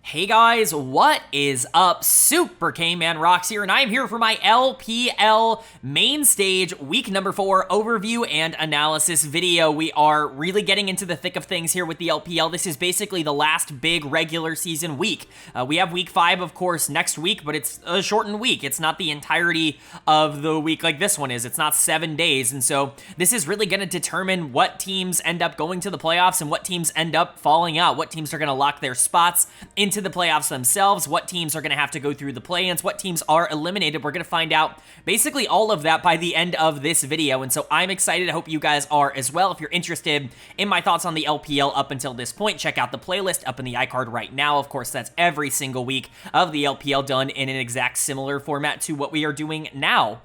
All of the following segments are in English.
Hey guys, what is up? Super K-Man Rocks here, and I am here for my LPL main stage week number 4 overview and analysis video. We are really getting into the thick of things here with the LPL. This is basically the last big regular season week. We have week 5, of course, next week, but it's a shortened week. It's not the entirety of the week like this one is. It's not 7 days, and so this is really going to determine what teams end up going to the playoffs and what teams end up falling out, what teams are going to lock their spots into the playoffs themselves, what teams are going to have to go through the play-ins, what teams are eliminated. We're going to find out basically all of that by the end of this video, and so I'm excited. I hope you guys are as well. If you're interested in my thoughts on the LPL up until this point, check out the playlist up in the iCard right now. Of course, that's every single week of the LPL done in an exact similar format to what we are doing now.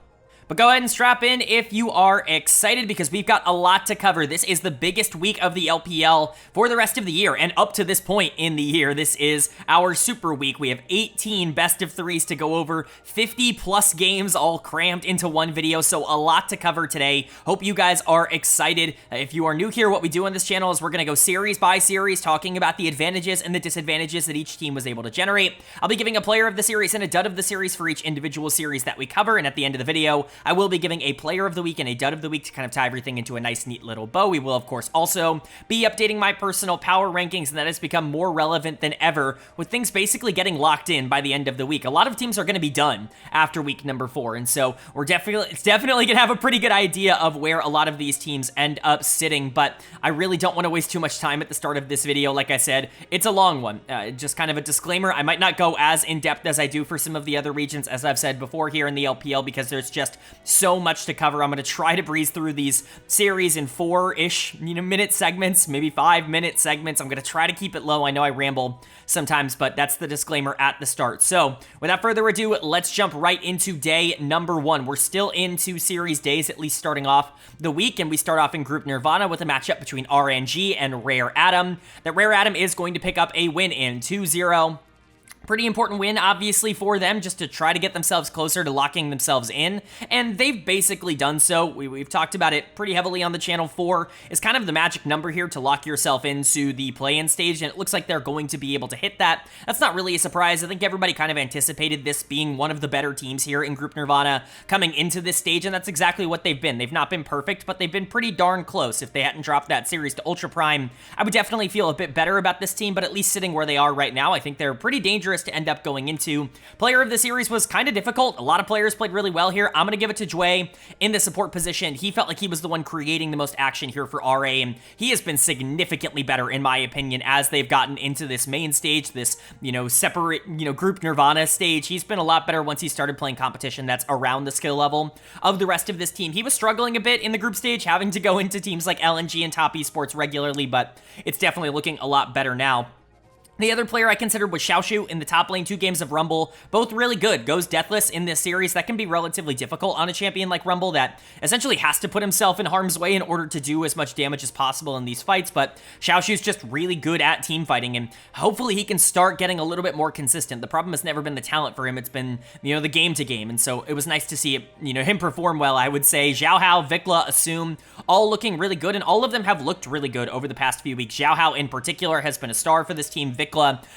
But go ahead and strap in if you are excited because we've got a lot to cover. This is the biggest week of the LPL for the rest of the year, and up to this point in the year, this is our super week. We have 18 best of 3s to go over, 50 plus games all crammed into one video, so a lot to cover today. Hope you guys are excited. If you are new here, what we do on this channel is we're going to go series by series, talking about the advantages and the disadvantages that each team was able to generate. I'll be giving a player of the series and a dud of the series for each individual series that we cover, and at the end of the video, I will be giving a player of the week and a dud of the week to kind of tie everything into a nice, neat little bow. We will, of course, also be updating my personal power rankings, and that has become more relevant than ever, with things basically getting locked in by the end of the week. A lot of teams are going to be done after week number 4, and so it's definitely going to have a pretty good idea of where a lot of these teams end up sitting, but I really don't want to waste too much time at the start of this video. Like I said, it's a long one. Just kind of a disclaimer, I might not go as in-depth as I do for some of the other regions, as I've said before here in the LPL, because there's just so much to cover. I'm going to try to breeze through these series in 4-ish, minute segments, maybe 5-minute segments. I'm going to try to keep it low. I know I ramble sometimes, but that's the disclaimer at the start. So without further ado, let's jump right into day number 1. We're still into series days, at least starting off the week, and we start off in Group Nirvana with a matchup between RNG and Rare Adam. That Rare Adam is going to pick up a win in 2-0. Pretty important win, obviously, for them, just to try to get themselves closer to locking themselves in, and they've basically done so. We've talked about it pretty heavily on the channel. 4 is kind of the magic number here to lock yourself into the play-in stage, and it looks like they're going to be able to hit that. That's not really a surprise. I think everybody kind of anticipated this being one of the better teams here in Group Nirvana coming into this stage, and that's exactly what they've been. They've not been perfect, but they've been pretty darn close. If they hadn't dropped that series to Ultra Prime, I would definitely feel a bit better about this team, but at least sitting where they are right now, I think they're pretty dangerous to end up going into. Player of the series was kind of difficult. A lot of players played really well here. I'm going to give it to Jue in the support position. He felt like he was the one creating the most action here for RA, and he has been significantly better, in my opinion, as they've gotten into this main stage, this, separate, Group Nirvana stage. He's been a lot better once he started playing competition that's around the skill level of the rest of this team. He was struggling a bit in the group stage, having to go into teams like LNG and Top Esports regularly, but it's definitely looking a lot better now. The other player I considered was Xiaoshu in the top lane, 2 games of Rumble, both really good. Goes deathless in this series. That can be relatively difficult on a champion like Rumble that essentially has to put himself in harm's way in order to do as much damage as possible in these fights, but Xiaoshu's just really good at team fighting, and hopefully he can start getting a little bit more consistent. The problem has never been the talent for him. It's been, the game to game, and so it was nice to see it, him perform well, I would say. Xiao Hao, Vikla, Assume, all looking really good, and all of them have looked really good over the past few weeks. Xiao Hao in particular has been a star for this team. Vikla,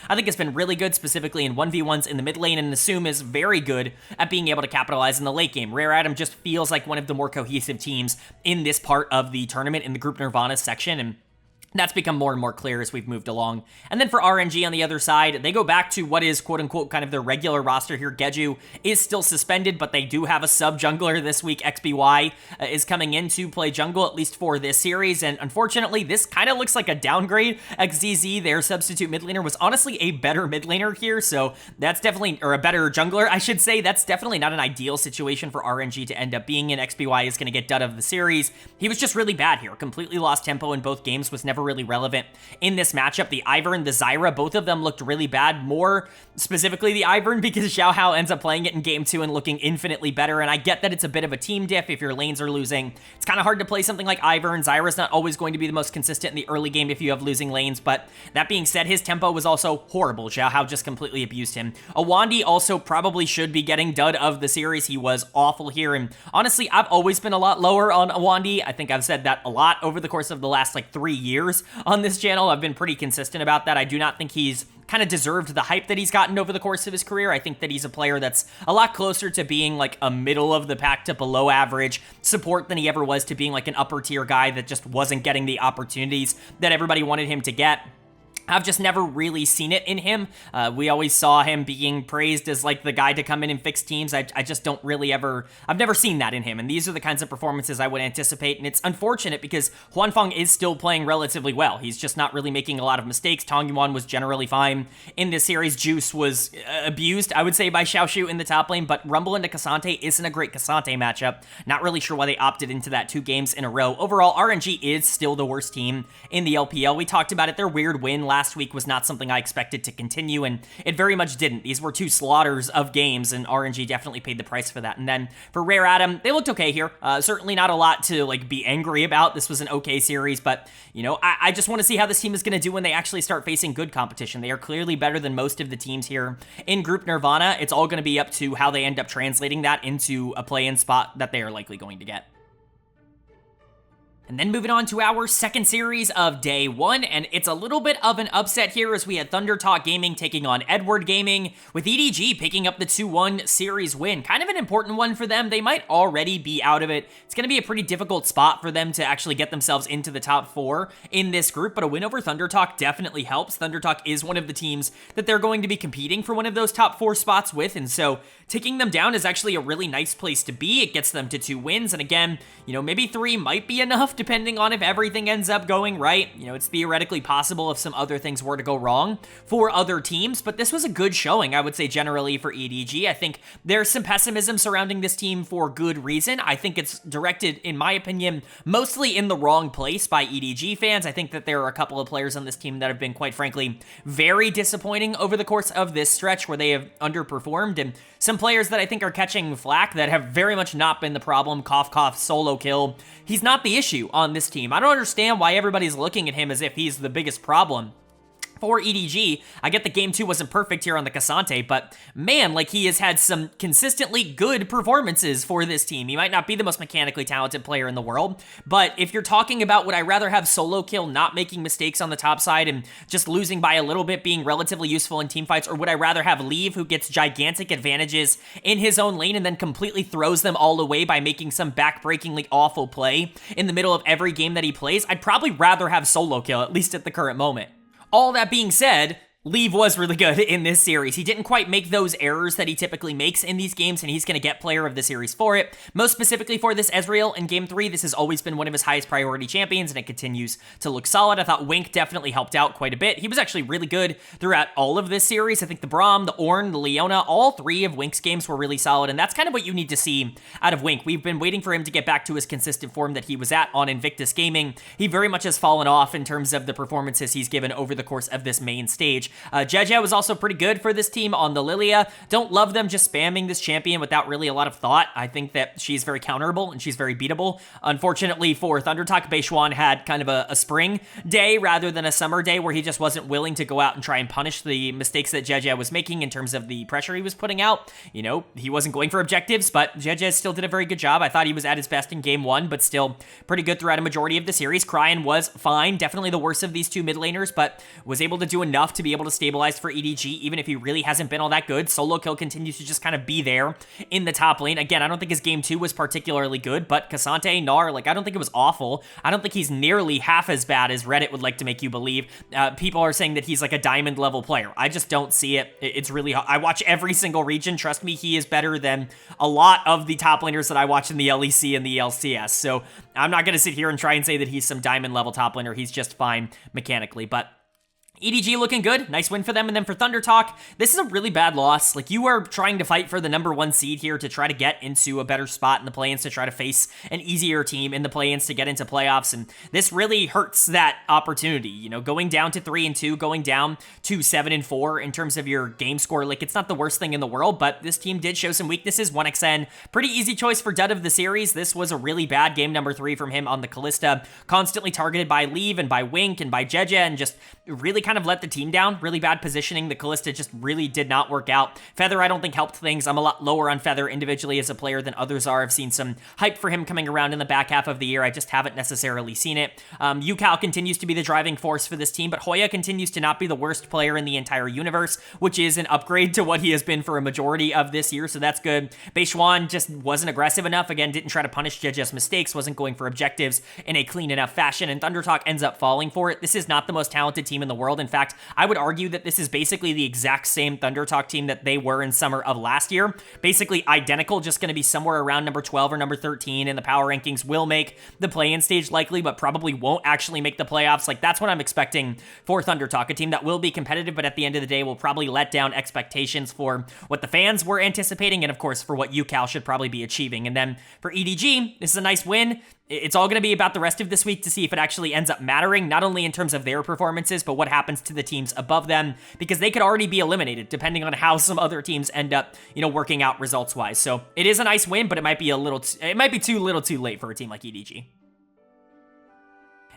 I think, has been really good, specifically in 1v1s in the mid lane, and Assume is very good at being able to capitalize in the late game. Rare Adam just feels like one of the more cohesive teams in this part of the tournament in the Group Nirvana section, and that's become more and more clear as we've moved along. And then for RNG on the other side, they go back to what is quote-unquote kind of their regular roster here. Geju is still suspended, but they do have a sub-jungler this week. XBY is coming in to play jungle, at least for this series, and unfortunately, this kind of looks like a downgrade. XZZ, their substitute mid laner, was honestly a better mid laner here, so that's definitely, or a better jungler, I should say. That's definitely not an ideal situation for RNG to end up being in. XBY is going to get dud of the series. He was just really bad here. Completely lost tempo in both games, was never really relevant in this matchup. The Ivern, the Zyra, both of them looked really bad. More specifically the Ivern, because Xiao Hao ends up playing it in game 2 and looking infinitely better, and I get that it's a bit of a team diff if your lanes are losing. It's kind of hard to play something like Ivern. Zyra's not always going to be the most consistent in the early game if you have losing lanes, but that being said, his tempo was also horrible. Xiao Hao just completely abused him. Awandi also probably should be getting dud of the series. He was awful here, and honestly, I've always been a lot lower on Awandi. I think I've said that a lot over the course of the last, 3 years. years on this channel. I've been pretty consistent about that. I do not think he's kind of deserved the hype that he's gotten over the course of his career. I think that he's a player that's a lot closer to being like a middle of the pack to below average support than he ever was to being like an upper tier guy that just wasn't getting the opportunities that everybody wanted him to get. I've just never really seen it in him. We always saw him being praised as like the guy to come in and fix teams. I just don't really I've never seen that in him. And these are the kinds of performances I would anticipate. And it's unfortunate because Huanfeng is still playing relatively well. He's just not really making a lot of mistakes. Tong Yuan was generally fine in this series. Juice was abused, I would say, by Xiaoshu in the top lane. But Rumble into Cassante isn't a great Cassante matchup. Not really sure why they opted into that 2 games in a row. Overall, RNG is still the worst team in the LPL. We talked about it. Their weird win last week was not something I expected to continue, and it very much didn't. These were 2 slaughters of games, and RNG definitely paid the price for that. And then for Rare Adam, they looked okay here. Certainly not a lot to like be angry about. This was an okay series, but you know, I just want to see how this team is going to do when they actually start facing good competition. They are clearly better than most of the teams here in Group Nirvana. It's all going to be up to how they end up translating that into a play-in spot that they are likely going to get. And then moving on to our second series of day 1, and it's a little bit of an upset here as we had ThunderTalk Gaming taking on Edward Gaming, with EDG picking up the 2-1 series win. Kind of an important one for them. They might already be out of it. It's going to be a pretty difficult spot for them to actually get themselves into the top 4 in this group, but a win over ThunderTalk definitely helps. ThunderTalk is one of the teams that they're going to be competing for one of those top 4 spots with, and so taking them down is actually a really nice place to be. It gets them to 2 wins, and again, you know, maybe 3 might be enough depending on if everything ends up going right. You know, it's theoretically possible if some other things were to go wrong for other teams, but this was a good showing, I would say, generally for EDG. I think there's some pessimism surrounding this team for good reason. I think it's directed, in my opinion, mostly in the wrong place by EDG fans. I think that there are a couple of players on this team that have been, quite frankly, very disappointing over the course of this stretch where they have underperformed, and some players that I think are catching flack that have very much not been the problem. Cough, cough, solo kill. He's not the issue on this team. I don't understand why everybody's looking at him as if he's the biggest problem for EDG. I get the game 2 wasn't perfect here on the Cassante, but man, like, he has had some consistently good performances for this team. He might not be the most mechanically talented player in the world, but if you're talking about would I rather have solo kill not making mistakes on the top side and just losing by a little bit being relatively useful in team fights, or would I rather have Leave who gets gigantic advantages in his own lane and then completely throws them all away by making some backbreakingly awful play in the middle of every game that he plays? I'd probably rather have solo kill, at least at the current moment. All that being said, Leave was really good in this series. He didn't quite make those errors that he typically makes in these games, and he's going to get player of the series for it. Most specifically for this Ezreal in Game 3, this has always been one of his highest priority champions, and it continues to look solid. I thought Wink definitely helped out quite a bit. He was actually really good throughout all of this series. I think the Braum, the Ornn, the Leona, all 3 of Wink's games were really solid, and that's kind of what you need to see out of Wink. We've been waiting for him to get back to his consistent form that he was at on Invictus Gaming. He very much has fallen off in terms of the performances he's given over the course of this main stage. Jeje was also pretty good for this team on the Lilia. Don't love them just spamming this champion without really a lot of thought. I think that she's very counterable and she's very beatable. Unfortunately for ThunderTalk, Beishuan had kind of a spring day rather than a summer day where he just wasn't willing to go out and try and punish the mistakes that Jeje was making in terms of the pressure he was putting out. You know, he wasn't going for objectives, but Jeje still did a very good job. I thought he was at his best in Game 1, but still pretty good throughout a majority of the series. Cryan was fine, definitely the worst of these 2 mid laners, but was able to do enough to be able to stabilize for EDG, even if he really hasn't been all that good. Solo kill continues to just kind of be there in the top lane. Again, I don't think his Game 2 was particularly good, but Cassante, Gnar, like, I don't think it was awful. I don't think he's nearly half as bad as Reddit would like to make you believe. People are saying that he's like a diamond level player. I just don't see it. It's really hard. I watch every single region. Trust me, he is better than a lot of the top laners that I watch in the LEC and the LCS. So I'm not going to sit here and try and say that he's some diamond level top laner. He's just fine mechanically, but EDG looking good. Nice win for them. And then for ThunderTalk, this is a really bad loss. Like, you are trying to fight for the #1 seed here to try to get into a better spot in the play-ins, to try to face an easier team in the play-ins to get into playoffs. And this really hurts that opportunity. You know, going down to 3-2, going down to 7-4 in terms of your game score. Like, it's not the worst thing in the world, but this team did show some weaknesses. 1xN, pretty easy choice for dud of the series. This was a really bad game #3 from him on the Kalista. Constantly targeted by Leave and by Wink and by Jeje, and just really kind kind of let the team down. Really bad positioning. The Kalista just really did not work out. Feather, I don't think helped things. I'm a lot lower on Feather individually as a player than others are. I've seen some hype for him coming around in the back half of the year. I just haven't necessarily seen it. Yucal continues to be the driving force for this team, but Hoya continues to not be the worst player in the entire universe, which is an upgrade to what he has been for a majority of this year, so that's good. Beishwan just wasn't aggressive enough. Again, didn't try to punish Jeja's mistakes, wasn't going for objectives in a clean enough fashion, and ThunderTalk ends up falling for it. This is not the most talented team in the world. In fact, I would argue that this is basically the exact same ThunderTalk team that they were in summer of last year. Basically identical, just going to be somewhere around number 12 or number 13 in the power rankings. Will make the play-in stage likely, but probably won't actually make the playoffs. Like, that's what I'm expecting for ThunderTalk, a team that will be competitive, but at the end of the day will probably let down expectations for what the fans were anticipating, and of course for what UCal should probably be achieving. And then for EDG, this is a nice win. It's all going to be about the rest of this week to see if it actually ends up mattering, not only in terms of their performances, but what happens to the teams above them, because they could already be eliminated depending on how some other teams end up, working out results-wise. So it is a nice win, but it might be too little too late for a team like EDG.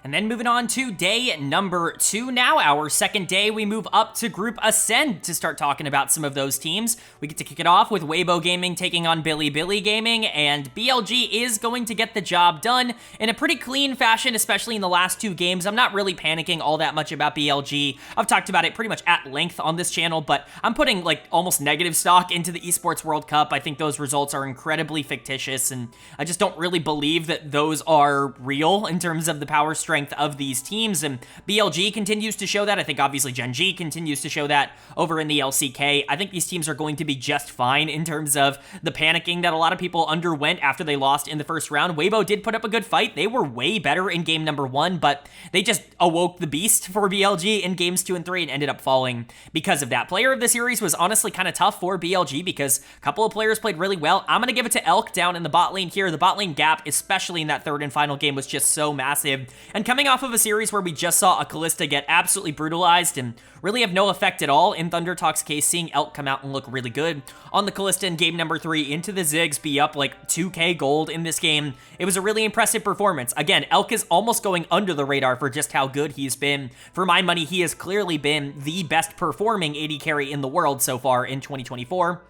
And then moving on to day number 2 now, our second day, we move up to Group Ascend to start talking about some of those teams. We get to kick it off with Weibo Gaming taking on Bilibili Gaming, and BLG is going to get the job done in a pretty clean fashion, especially in the last 2 games. I'm not really panicking all that much about BLG. I've talked about it pretty much at length on this channel, but I'm putting like almost negative stock into the Esports World Cup. I think those results are incredibly fictitious, and I just don't really believe that those are real in terms of the power strength of these teams, and BLG continues to show that. I think obviously Gen G continues to show that over in the LCK. I think these teams are going to be just fine in terms of the panicking that a lot of people underwent after they lost in the first round. Weibo did put up a good fight. They were way better in game number 1, but they just awoke the beast for BLG in games 2 and 3 and ended up falling because of that. Player of the series was honestly kind of tough for BLG because a couple of players played really well. I'm going to give it to Elk down in the bot lane here. The bot lane gap, especially in that third and final game, was just so massive. And coming off of a series where we just saw a Kalista get absolutely brutalized and really have no effect at all, in ThunderTalk's case, seeing Elk come out and look really good on the Kalista in game number 3 into the Ziggs, be up like 2k gold in this game. It was a really impressive performance. Again, Elk is almost going under the radar for just how good he's been. For my money, he has clearly been the best performing AD carry in the world so far in 2024.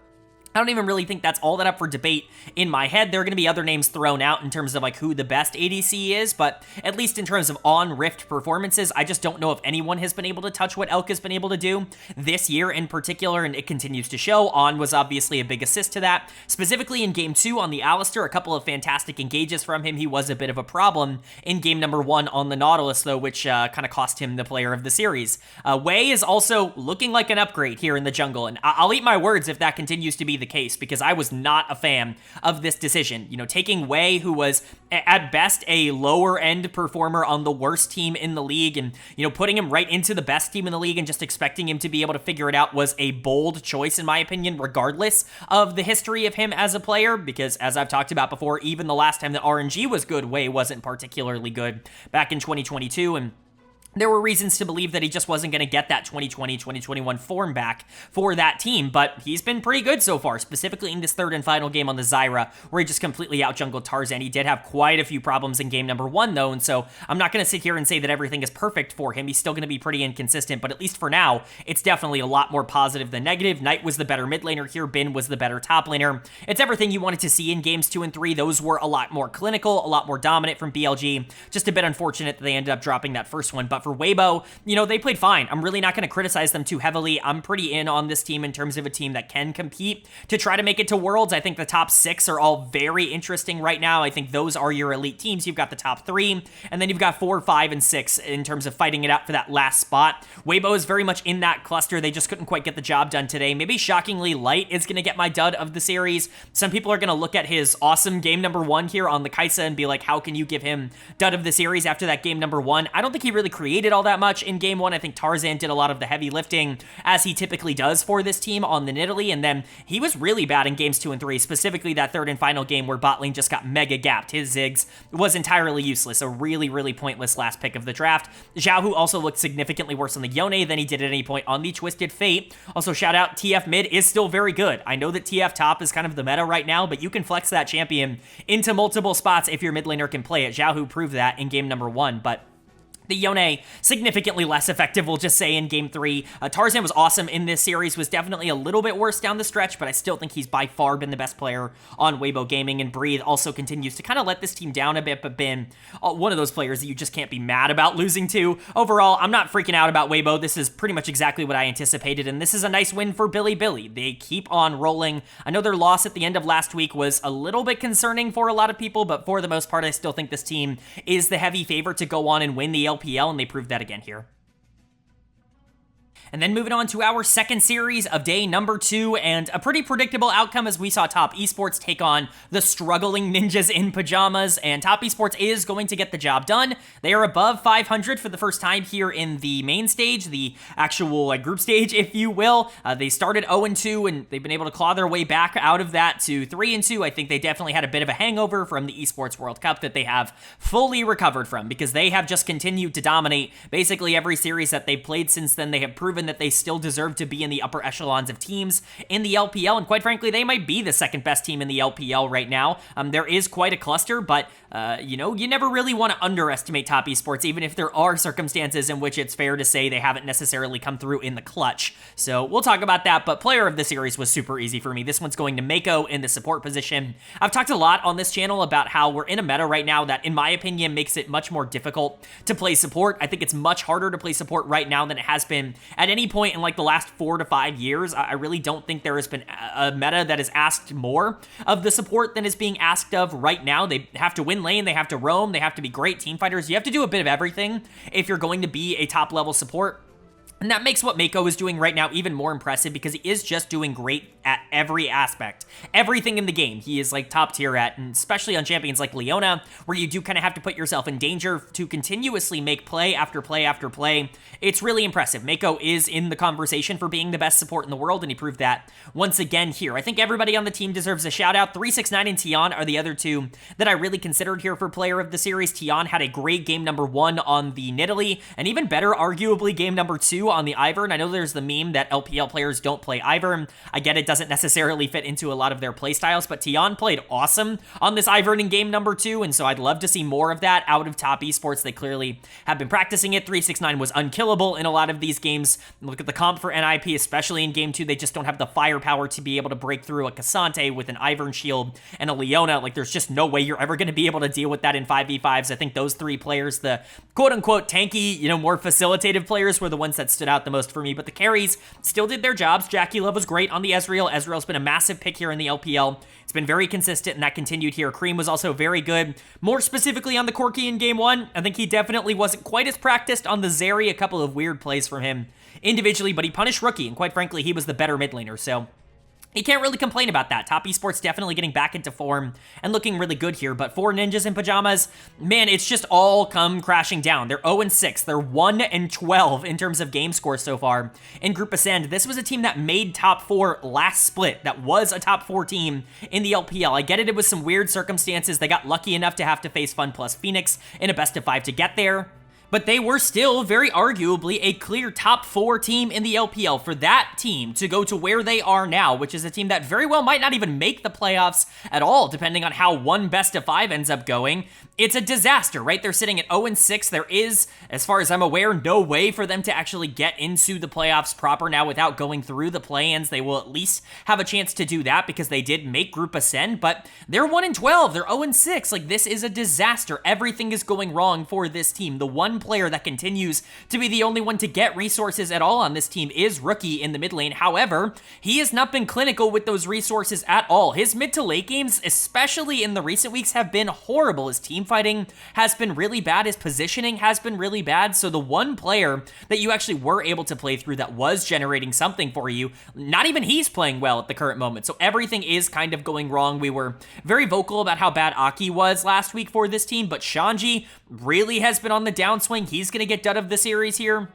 I don't even really think that's all that up for debate in my head. There are going to be other names thrown out in terms of like who the best ADC is, but at least in terms of on Rift performances, I just don't know if anyone has been able to touch what Elk has been able to do this year in particular, and it continues to show. On was obviously a big assist to that. Specifically in game 2 on the Alistair, a couple of fantastic engages from him. He was a bit of a problem in game number 1 on the Nautilus though, which kind of cost him the player of the series. Wei is also looking like an upgrade here in the jungle, and I'll eat my words if that continues to be the case, because I was not a fan of this decision. Taking Wei, who was at best a lower end performer on the worst team in the league, and putting him right into the best team in the league and just expecting him to be able to figure it out was a bold choice in my opinion, regardless of the history of him as a player, because as I've talked about before, even the last time that RNG was good, Wei wasn't particularly good back in 2022, and there were reasons to believe that he just wasn't going to get that 2020-2021 form back for that team, but he's been pretty good so far, specifically in this third and final game on the Zyra, where he just completely out-jungled Tarzan. He did have quite a few problems in game number 1, though, and so I'm not going to sit here and say that everything is perfect for him. He's still going to be pretty inconsistent, but at least for now, it's definitely a lot more positive than negative. Knight was the better mid laner here. Bin was the better top laner. It's everything you wanted to see in games 2 and 3. Those were a lot more clinical, a lot more dominant from BLG. Just a bit unfortunate that they ended up dropping that first one, but for Weibo, they played fine. I'm really not going to criticize them too heavily. I'm pretty in on this team in terms of a team that can compete to try to make it to Worlds. I think the top 6 are all very interesting right now. I think those are your elite teams. You've got the top 3, and then you've got 4, 5, and 6 in terms of fighting it out for that last spot. Weibo is very much in that cluster. They just couldn't quite get the job done today. Maybe shockingly, Light is going to get my dud of the series. Some people are going to look at his awesome game number 1 here on the Kaisa and be like, how can you give him dud of the series after that game number 1? I don't think he really created all that much in game 1. I think Tarzan did a lot of the heavy lifting, as he typically does for this team on the Nidalee, and then he was really bad in games 2 and 3, specifically that third and final game where bot lane just got mega gapped. His Ziggs was entirely useless, a really, really pointless last pick of the draft. Xiao Hu also looked significantly worse on the Yone than he did at any point on the Twisted Fate. Also, shout out, TF mid is still very good. I know that TF top is kind of the meta right now, but you can flex that champion into multiple spots if your mid laner can play it. Xiao Hu proved that in game number 1, but The Yone, significantly less effective, we'll just say, in Game 3. Tarzan was awesome in this series, was definitely a little bit worse down the stretch, but I still think he's by far been the best player on Weibo Gaming, and Breathe also continues to kind of let this team down a bit, but been one of those players that you just can't be mad about losing to. Overall, I'm not freaking out about Weibo. This is pretty much exactly what I anticipated, and this is a nice win for Bilibili. They keep on rolling. I know their loss at the end of last week was a little bit concerning for a lot of people, but for the most part, I still think this team is the heavy favorite to go on and win the LPL, and they proved that again here. And then moving on to our second series of day number 2, and a pretty predictable outcome as we saw Top Esports take on the struggling Ninjas in Pyjamas, and Top Esports is going to get the job done. They are above 500 for the first time here in the main stage, the actual group stage, if you will. They started 0-2, and they've been able to claw their way back out of that to 3-2. I think they definitely had a bit of a hangover from the Esports World Cup that they have fully recovered from, because they have just continued to dominate basically every series that they've played since then. They have proven that they still deserve to be in the upper echelons of teams in the LPL, and quite frankly, they might be the second best team in the LPL right now. There is quite a cluster, but you know, you never really want to underestimate Top Esports, even if there are circumstances in which it's fair to say they haven't necessarily come through in the clutch. So we'll talk about that, but player of the series was super easy for me. This one's going to Mako in the support position. I've talked a lot on this channel about how we're in a meta right now that, in my opinion, makes it much more difficult to play support. I think it's much harder to play support right now than it has been at any point in like the last 4 to 5 years. I really don't think there has been a meta that has asked more of the support than is being asked of right now. They have to win lane, they have to roam, they have to be great team fighters. You have to do a bit of everything if you're going to be a top level support. And that makes what Mako is doing right now even more impressive, because he is just doing great at every aspect. Everything in the game he is like top tier at, and especially on champions like Leona, where you do kind of have to put yourself in danger to continuously make play after play after play. It's really impressive. Mako is in the conversation for being the best support in the world, and he proved that once again here. I think everybody on the team deserves a shout out. 369 and Tian are the other two that I really considered here for player of the series. Tian had a great game number 1 on the Nidalee, and even better, arguably, game number 2 on the Ivern. I know there's the meme that LPL players don't play Ivern. I get it doesn't necessarily fit into a lot of their playstyles, but Tian played awesome on this Ivern in game number 2, and so I'd love to see more of that out of Top Esports. They clearly have been practicing it. 369 was unkillable in a lot of these games. Look at the comp for NIP, especially in game 2. They just don't have the firepower to be able to break through a Cassante with an Ivern shield and a Leona. Like, there's just no way you're ever going to be able to deal with that in 5v5s. I think those 3 players, the quote-unquote tanky, you know, more facilitative players, were the ones that stood out the most for me, but the carries still did their jobs. Jackie Love was great on the Ezreal. Ezreal's been a massive pick here in the LPL. It's been very consistent, and that continued here. Cream was also very good. More specifically on the Corki in game 1, I think he definitely wasn't quite as practiced on the Zeri. A couple of weird plays from him individually, but he punished Rookie, and quite frankly, he was the better mid laner, so you can't really complain about that. Top Esports definitely getting back into form and looking really good here. But for Ninjas in Pyjamas, man, it's just all come crashing down. They're 0-6. They're 1-12 in terms of game score so far in Group Ascend. This was a team that made top 4 last split. That was a top 4 team in the LPL. I get it was some weird circumstances. They got lucky enough to have to face FunPlus Phoenix in a best of 5 to get there, but they were still very arguably a clear top 4 team in the LPL. For that team to go to where they are now, which is a team that very well might not even make the playoffs at all, depending on how one best of 5 ends up going, it's a disaster, right? They're sitting at 0-6. There is, as far as I'm aware, no way for them to actually get into the playoffs proper now without going through the play-ins. They will at least have a chance to do that because they did make Group Ascend, but they're 1-12. They're 0-6. Like, this is a disaster. Everything is going wrong for this team. The one player that continues to be the only one to get resources at all on this team is Rookie in the mid lane. However, he has not been clinical with those resources at all. His mid to late games, especially in the recent weeks, have been horrible. His team fighting has been really bad. His positioning has been really bad. So the one player that you actually were able to play through that was generating something for you, not even he's playing well at the current moment. So everything is kind of going wrong. We were very vocal about how bad Aki was last week for this team, but Shanji really has been on the downswing. He's going to get done of the series here.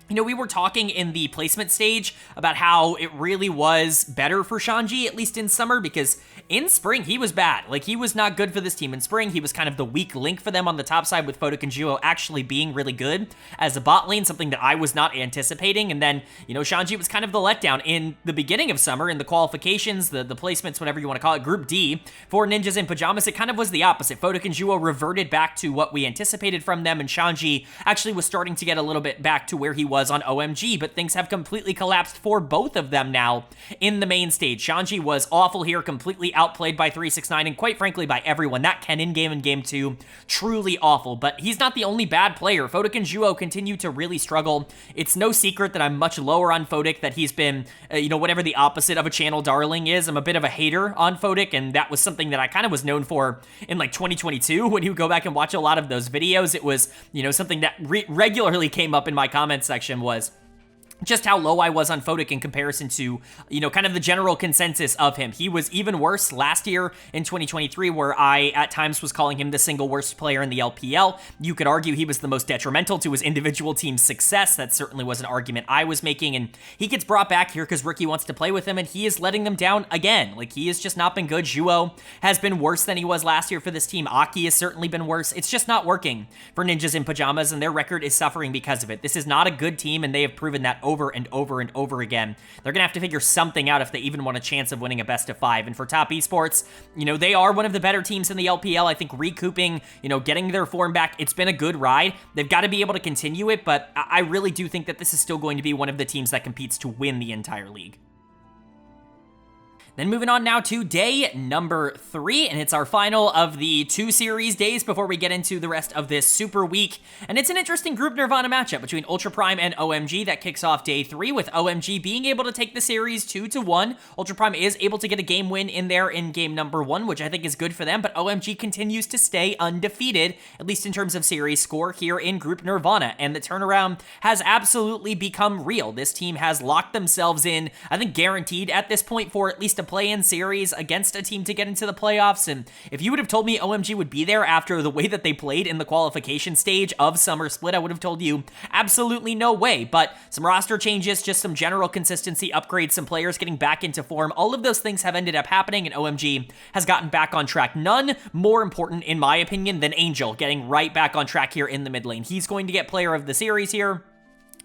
We were talking in the placement stage about how it really was better for Shanji, at least in summer, because in spring, he was bad. Like, he was not good for this team in spring. He was kind of the weak link for them on the top side, with Photic and Juo actually being really good as a bot lane, something that I was not anticipating. And then, Shanji was kind of the letdown in the beginning of summer, in the qualifications, the placements, whatever you want to call it, Group D, for Ninjas in Pyjamas. It kind of was the opposite. Photic and Juo reverted back to what we anticipated from them, and Shanji actually was starting to get a little bit back to where he was on OMG, but things have completely collapsed for both of them now in the main stage. Shanji was awful here, completely outplayed by 369, and quite frankly by everyone. That Kennen game in Game 2, truly awful, but he's not the only bad player. Photic and Juo continue to really struggle. It's no secret that I'm much lower on Photic, that he's been, whatever the opposite of a channel darling is. I'm a bit of a hater on Photic, and that was something that I kind of was known for in like 2022. When you go back and watch a lot of those videos, it was, something that regularly came up in my comment section was just how low I was on Photic in comparison to, kind of the general consensus of him. He was even worse last year in 2023, where I, at times, was calling him the single worst player in the LPL. You could argue he was the most detrimental to his individual team's success. That certainly was an argument I was making, and he gets brought back here because Ricky wants to play with him, and he is letting them down again. Like, he has just not been good. Juo has been worse than he was last year for this team. Aki has certainly been worse. It's just not working for Ninjas in Pyjamas, and their record is suffering because of it. This is not a good team, and they have proven that over and over and over again. They're going to have to figure something out if they even want a chance of winning a best of 5. And for Top Esports, they are one of the better teams in the LPL. I think recouping, getting their form back, it's been a good ride. They've got to be able to continue it, but I really do think that this is still going to be one of the teams that competes to win the entire league. Then moving on now to day number 3, and it's our final of the 2 series days before we get into the rest of this super week. And it's an interesting Group Nirvana matchup between Ultra Prime and OMG that kicks off day 3, with OMG being able to take the series 2-1. Ultra Prime is able to get a game win in there in game number 1, which I think is good for them, but OMG continues to stay undefeated, at least in terms of series score here in Group Nirvana, and the turnaround has absolutely become real. This team has locked themselves in, I think guaranteed at this point, for at least a play-in series against a team to get into the playoffs. And if you would have told me OMG would be there after the way that they played in the qualification stage of Summer Split, I would have told you absolutely no way. But some roster changes, just some general consistency upgrades, some players getting back into form, all of those things have ended up happening, and OMG has gotten back on track. None more important, in my opinion, than Angel getting right back on track here in the mid lane. He's going to get player of the series here.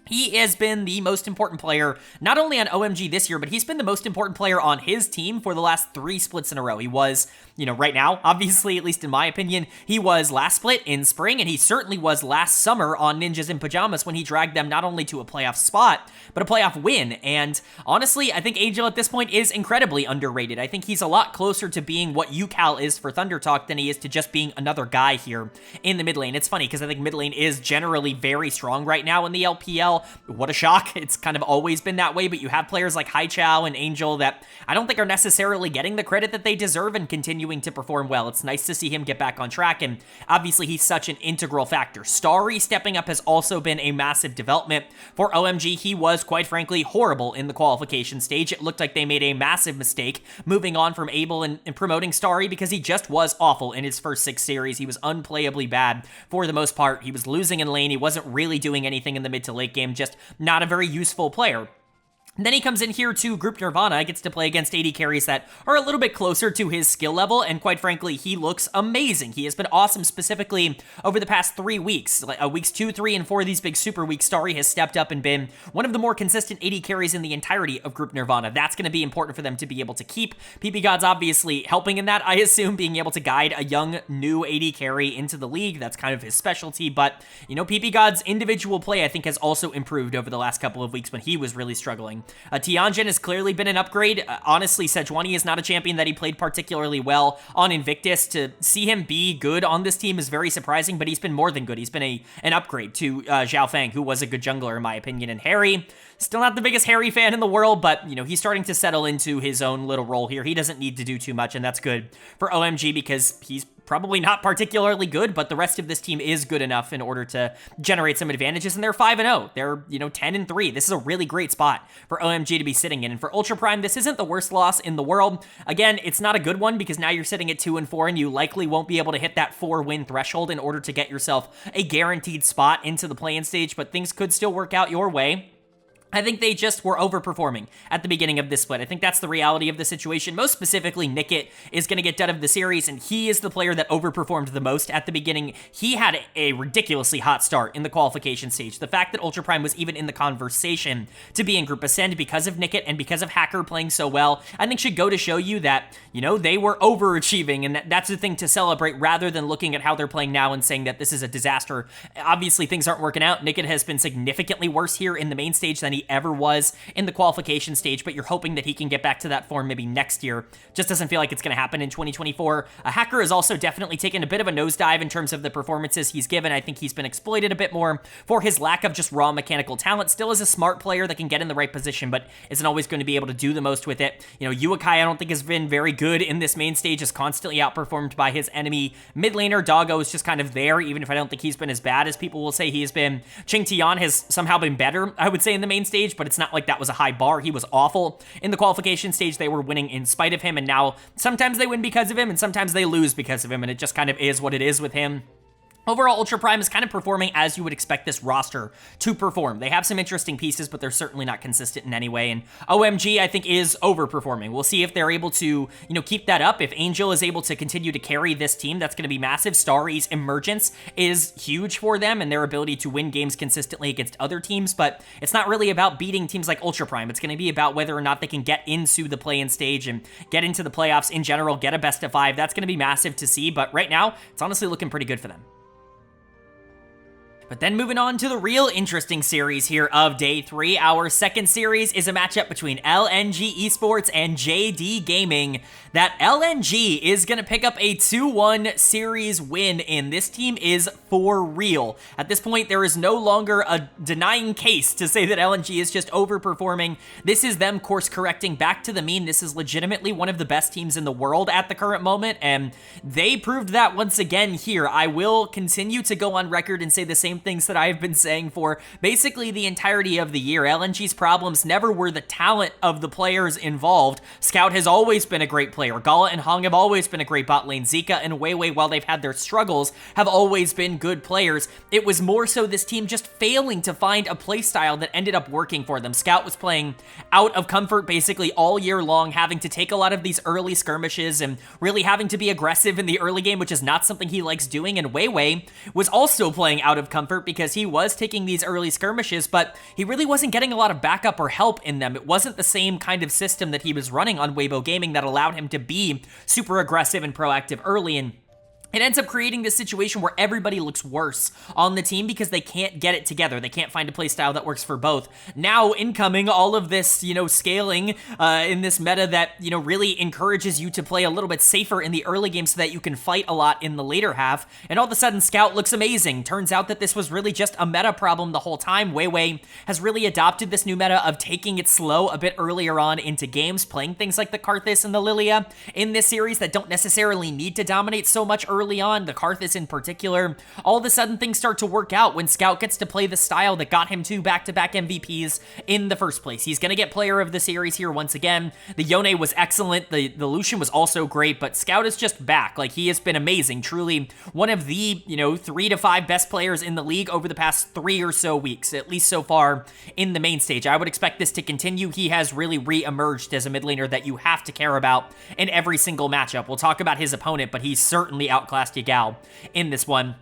He has been the most important player, not only on OMG this year, but he's been the most important player on his team for the last 3 splits in a row. He was, right now, obviously, at least in my opinion, he was last split in spring, and he certainly was last summer on Ninjas in Pyjamas when he dragged them not only to a playoff spot, but a playoff win. And honestly, I think Angel at this point is incredibly underrated. I think he's a lot closer to being what UCal is for Thunder Talk than he is to just being another guy here in the mid lane. It's funny because I think mid lane is generally very strong right now in the LPL. What a shock. It's kind of always been that way, but you have players like Haichao and Angel that I don't think are necessarily getting the credit that they deserve and continuing to perform well. It's nice to see him get back on track, and obviously he's such an integral factor. Starry stepping up has also been a massive development for OMG. He was, quite frankly, horrible in the qualification stage. It looked like they made a massive mistake moving on from Abel and promoting Starry, because he just was awful in his first 6 series. He was unplayably bad for the most part. He was losing in lane. He wasn't really doing anything in the mid to late game, just not a very useful player. Then he comes in here to Group Nirvana, gets to play against AD carries that are a little bit closer to his skill level, and quite frankly, he looks amazing. He has been awesome, specifically over the past 3 weeks. Weeks 2, 3, and 4 of these big super weeks, Starry has stepped up and been one of the more consistent AD carries in the entirety of Group Nirvana. That's going to be important for them to be able to keep. PP God's obviously helping in that, I assume, being able to guide a young, new AD carry into the league. That's kind of his specialty, but, PP God's individual play, I think, has also improved over the last couple of weeks when he was really struggling. Tianjin has clearly been an upgrade. Honestly, Sejuani is not a champion that he played particularly well on Invictus. To see him be good on this team is very surprising, but he's been more than good. He's been an upgrade to Zhao Fang, who was a good jungler in my opinion. And Harry, still not the biggest Harry fan in the world, but, he's starting to settle into his own little role here. He doesn't need to do too much, and that's good for OMG because he's probably not particularly good, but the rest of this team is good enough in order to generate some advantages, and they're 5-0. They're, 10-3. This is a really great spot for OMG to be sitting in, and for Ultra Prime, this isn't the worst loss in the world. Again, it's not a good one because now you're sitting at 2-4, and you likely won't be able to hit that 4-win threshold in order to get yourself a guaranteed spot into the play-in stage, but things could still work out your way. I think they just were overperforming at the beginning of this split. I think that's the reality of the situation. Most specifically, Nickit is going to get done of the series, and he is the player that overperformed the most at the beginning. He had a ridiculously hot start in the qualification stage. The fact that Ultra Prime was even in the conversation to be in Group Ascend because of Nickit and because of Hacker playing so well, I think should go to show you that, they were overachieving, and that's the thing to celebrate rather than looking at how they're playing now and saying that this is a disaster. Obviously, things aren't working out. Nickit has been significantly worse here in the main stage than he ever was in the qualification stage, but you're hoping that he can get back to that form maybe next year. Just doesn't feel like it's going to happen in 2024. Hacker has also definitely taken a bit of a nosedive in terms of the performances he's given. I think he's been exploited a bit more for his lack of just raw mechanical talent. Still is a smart player that can get in the right position, but isn't always going to be able to do the most with it. Uakai I don't think has been very good in this main stage, is constantly outperformed by his enemy mid laner. Doggo is just kind of there, even if I don't think he's been as bad as people will say he has been. Ching Tian has somehow been better, I would say, in the main stage, but it's not like that was a high bar. He was awful in the qualification stage. They were winning in spite of him, and now sometimes they win because of him, and sometimes they lose because of him, and it just kind of is what it is with him. Overall, Ultra Prime is kind of performing as you would expect this roster to perform. They have some interesting pieces, but they're certainly not consistent in any way, and OMG, I think, is overperforming. We'll see if they're able to, keep that up. If Angel is able to continue to carry this team, that's going to be massive. Starry's emergence is huge for them and their ability to win games consistently against other teams, but it's not really about beating teams like Ultra Prime. It's going to be about whether or not they can get into the play-in stage and get into the playoffs in general, get a best of 5. That's going to be massive to see, but right now, it's honestly looking pretty good for them. But then moving on to the real interesting series here of Day 3. Our second series is a matchup between LNG Esports and JD Gaming. That LNG is going to pick up a 2-1 series win, and this team is for real. At this point, there is no longer a denying case to say that LNG is just overperforming. This is them course correcting back to the mean. This is legitimately one of the best teams in the world at the current moment, and they proved that once again here. I will continue to go on record and say the same things that I've been saying for basically the entirety of the year. LNG's problems never were the talent of the players involved. Scout has always been a great player. Gala and Hong have always been a great bot lane. Zika and Weiwei, while they've had their struggles, have always been good players. It was more so this team just failing to find a playstyle that ended up working for them. Scout was playing out of comfort basically all year long, having to take a lot of these early skirmishes and really having to be aggressive in the early game, which is not something he likes doing. And Weiwei was also playing out of comfort because he was taking these early skirmishes, but he really wasn't getting a lot of backup or help in them. It wasn't the same kind of system that he was running on Weibo Gaming that allowed him to be super aggressive and proactive early, and it ends up creating this situation where everybody looks worse on the team because they can't get it together. They can't find a play style that works for both. Now, incoming all of this, scaling in this meta that, really encourages you to play a little bit safer in the early game so that you can fight a lot in the later half. And all of a sudden, Scout looks amazing. Turns out that this was really just a meta problem the whole time. Weiwei has really adopted this new meta of taking it slow a bit earlier on into games, playing things like the Karthus and the Lilia in this series that don't necessarily need to dominate so much early on, the Karthus in particular. All of a sudden, things start to work out when Scout gets to play the style that got him 2 back-to-back MVPs in the first place. He's going to get player of the series here once again. The Yone was excellent. The Lucian was also great, but Scout is just back. Like, he has been amazing. Truly one of the, 3 to 5 best players in the league over the past 3 or so weeks, at least so far in the main stage. I would expect this to continue. He has really re-emerged as a mid laner that you have to care about in every single matchup. We'll talk about his opponent, but he's certainly outclassed Yagao in this one.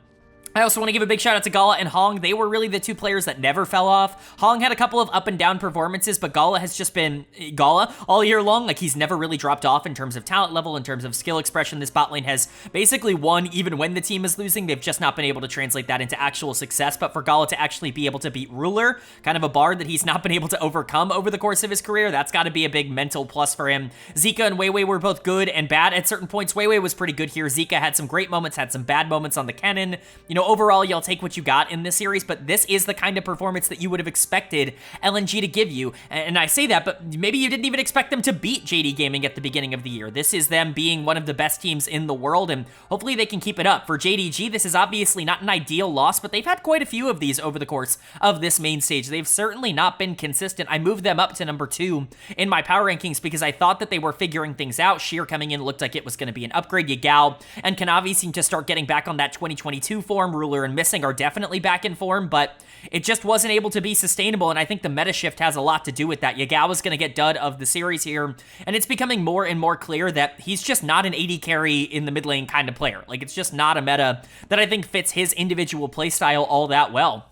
I also want to give a big shout out to Gala and Hong. They were really the 2 players that never fell off. Hong had a couple of up and down performances, but Gala has just been Gala all year long. Like, he's never really dropped off in terms of talent level, in terms of skill expression. This bot lane has basically won even when the team is losing. They've just not been able to translate that into actual success. But for Gala to actually be able to beat Ruler, kind of a bar that he's not been able to overcome over the course of his career, that's got to be a big mental plus for him. Zika and Weiwei were both good and bad at certain points. Weiwei was pretty good here. Zika had some great moments, had some bad moments on the cannon. overall, you'll take what you got in this series, but this is the kind of performance that you would have expected LNG to give you. And I say that, but maybe you didn't even expect them to beat JD Gaming at the beginning of the year. This is them being one of the best teams in the world, and hopefully they can keep it up. For JDG, this is obviously not an ideal loss, but they've had quite a few of these over the course of this main stage. They've certainly not been consistent. I moved them up to number 2 in my power rankings because I thought that they were figuring things out. Sheer coming in looked like it was going to be an upgrade. Yagao and Kanavi seem to start getting back on that 2022 form. Ruler and Missing are definitely back in form, but it just wasn't able to be sustainable, and I think the meta shift has a lot to do with that. Yagao is going to get dud of the series here, and it's becoming more and more clear that he's just not an AD carry in the mid lane kind of player. Like, it's just not a meta that I think fits his individual playstyle all that well.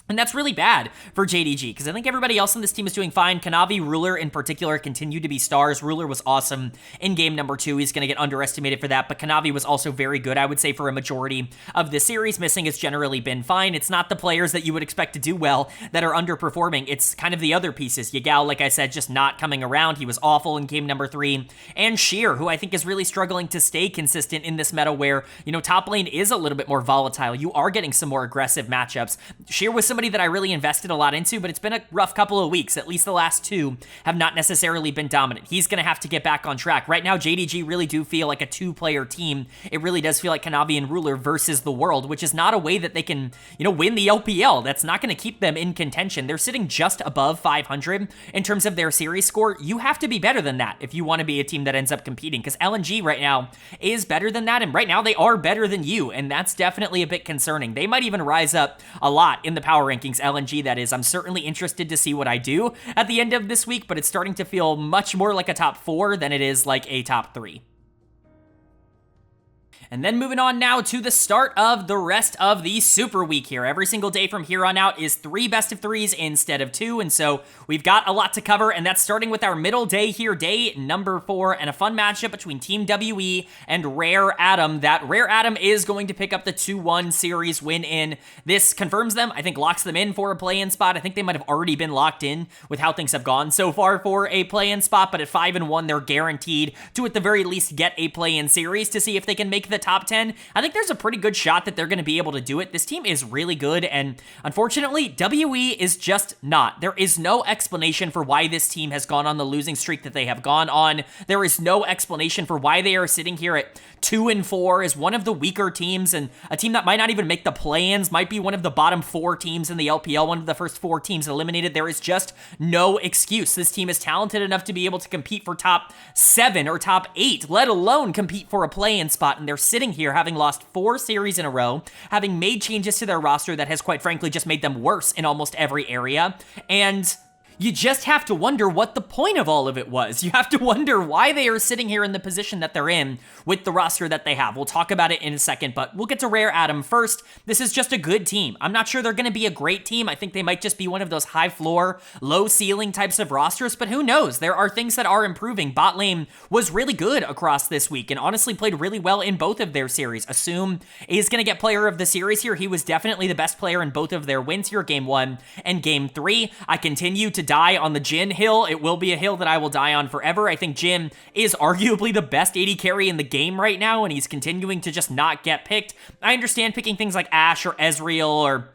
And that's really bad for JDG, because I think everybody else on this team is doing fine. Kanavi, Ruler in particular, continue to be stars. Ruler was awesome in game number 2. He's going to get underestimated for that, but Kanavi was also very good, I would say, for a majority of this series. Missing has generally been fine. It's not the players that you would expect to do well that are underperforming. It's kind of the other pieces. Yagao, like I said, just not coming around. He was awful in game number 3. And Sheer, who I think is really struggling to stay consistent in this meta where, top lane is a little bit more volatile. You are getting some more aggressive matchups. Sheer was somebody that I really invested a lot into, but it's been a rough couple of weeks. At least the last 2 have not necessarily been dominant. He's going to have to get back on track. Right now, JDG really do feel like a 2-player team. It really does feel like Kanavi and Ruler versus the world, which is not a way that they can, win the LPL. That's not going to keep them in contention. They're sitting just above 500 in terms of their series score. You have to be better than that if you want to be a team that ends up competing, because LNG right now is better than that, and right now they are better than you, and that's definitely a bit concerning. They might even rise up a lot in the power rankings. LNG, that is. I'm certainly interested to see what I do at the end of this week, but it's starting to feel much more like a top 4 than it is like a top 3. And then moving on now to the start of the rest of the Super Week here. Every single day from here on out is 3 best of 3s instead of 2, and so we've got a lot to cover, and that's starting with our middle day here, day number 4, and a fun matchup between Team WE and Rare Adam. That Rare Adam is going to pick up the 2-1 series win in. This confirms them, I think locks them in for a play-in spot. I think they might have already been locked in with how things have gone so far for a play-in spot, but at 5-1, they're guaranteed to at the very least get a play-in series to see if they can make the top 10. I think there's a pretty good shot that they're going to be able to do it. This team is really good, and unfortunately, WE is just not. There is no explanation for why this team has gone on the losing streak that they have gone on. There is no explanation for why they are sitting here at 2-4 as one of the weaker teams, and a team that might not even make the play-ins, might be one of the bottom 4 teams in the LPL, one of the first 4 teams eliminated. There is just no excuse. This team is talented enough to be able to compete for top 7 or top 8, let alone compete for a play-in spot, and they're sitting here having lost 4 series in a row, having made changes to their roster that has quite frankly just made them worse in almost every area, and you just have to wonder what the point of all of it was. You have to wonder why they are sitting here in the position that they're in with the roster that they have. We'll talk about it in a second, but we'll get to Rare Adam first. This is just a good team. I'm not sure they're going to be a great team. I think they might just be one of those high floor, low ceiling types of rosters, but who knows? There are things that are improving. Bot lane was really good across this week and honestly played really well in both of their series. Assume is going to get player of the series here. He was definitely the best player in both of their wins here, game 1 and game 3. I continue to die on the Jhin hill. It will be a hill that I will die on forever. I think Jhin is arguably the best AD carry in the game right now, and he's continuing to just not get picked. I understand picking things like Ashe or Ezreal or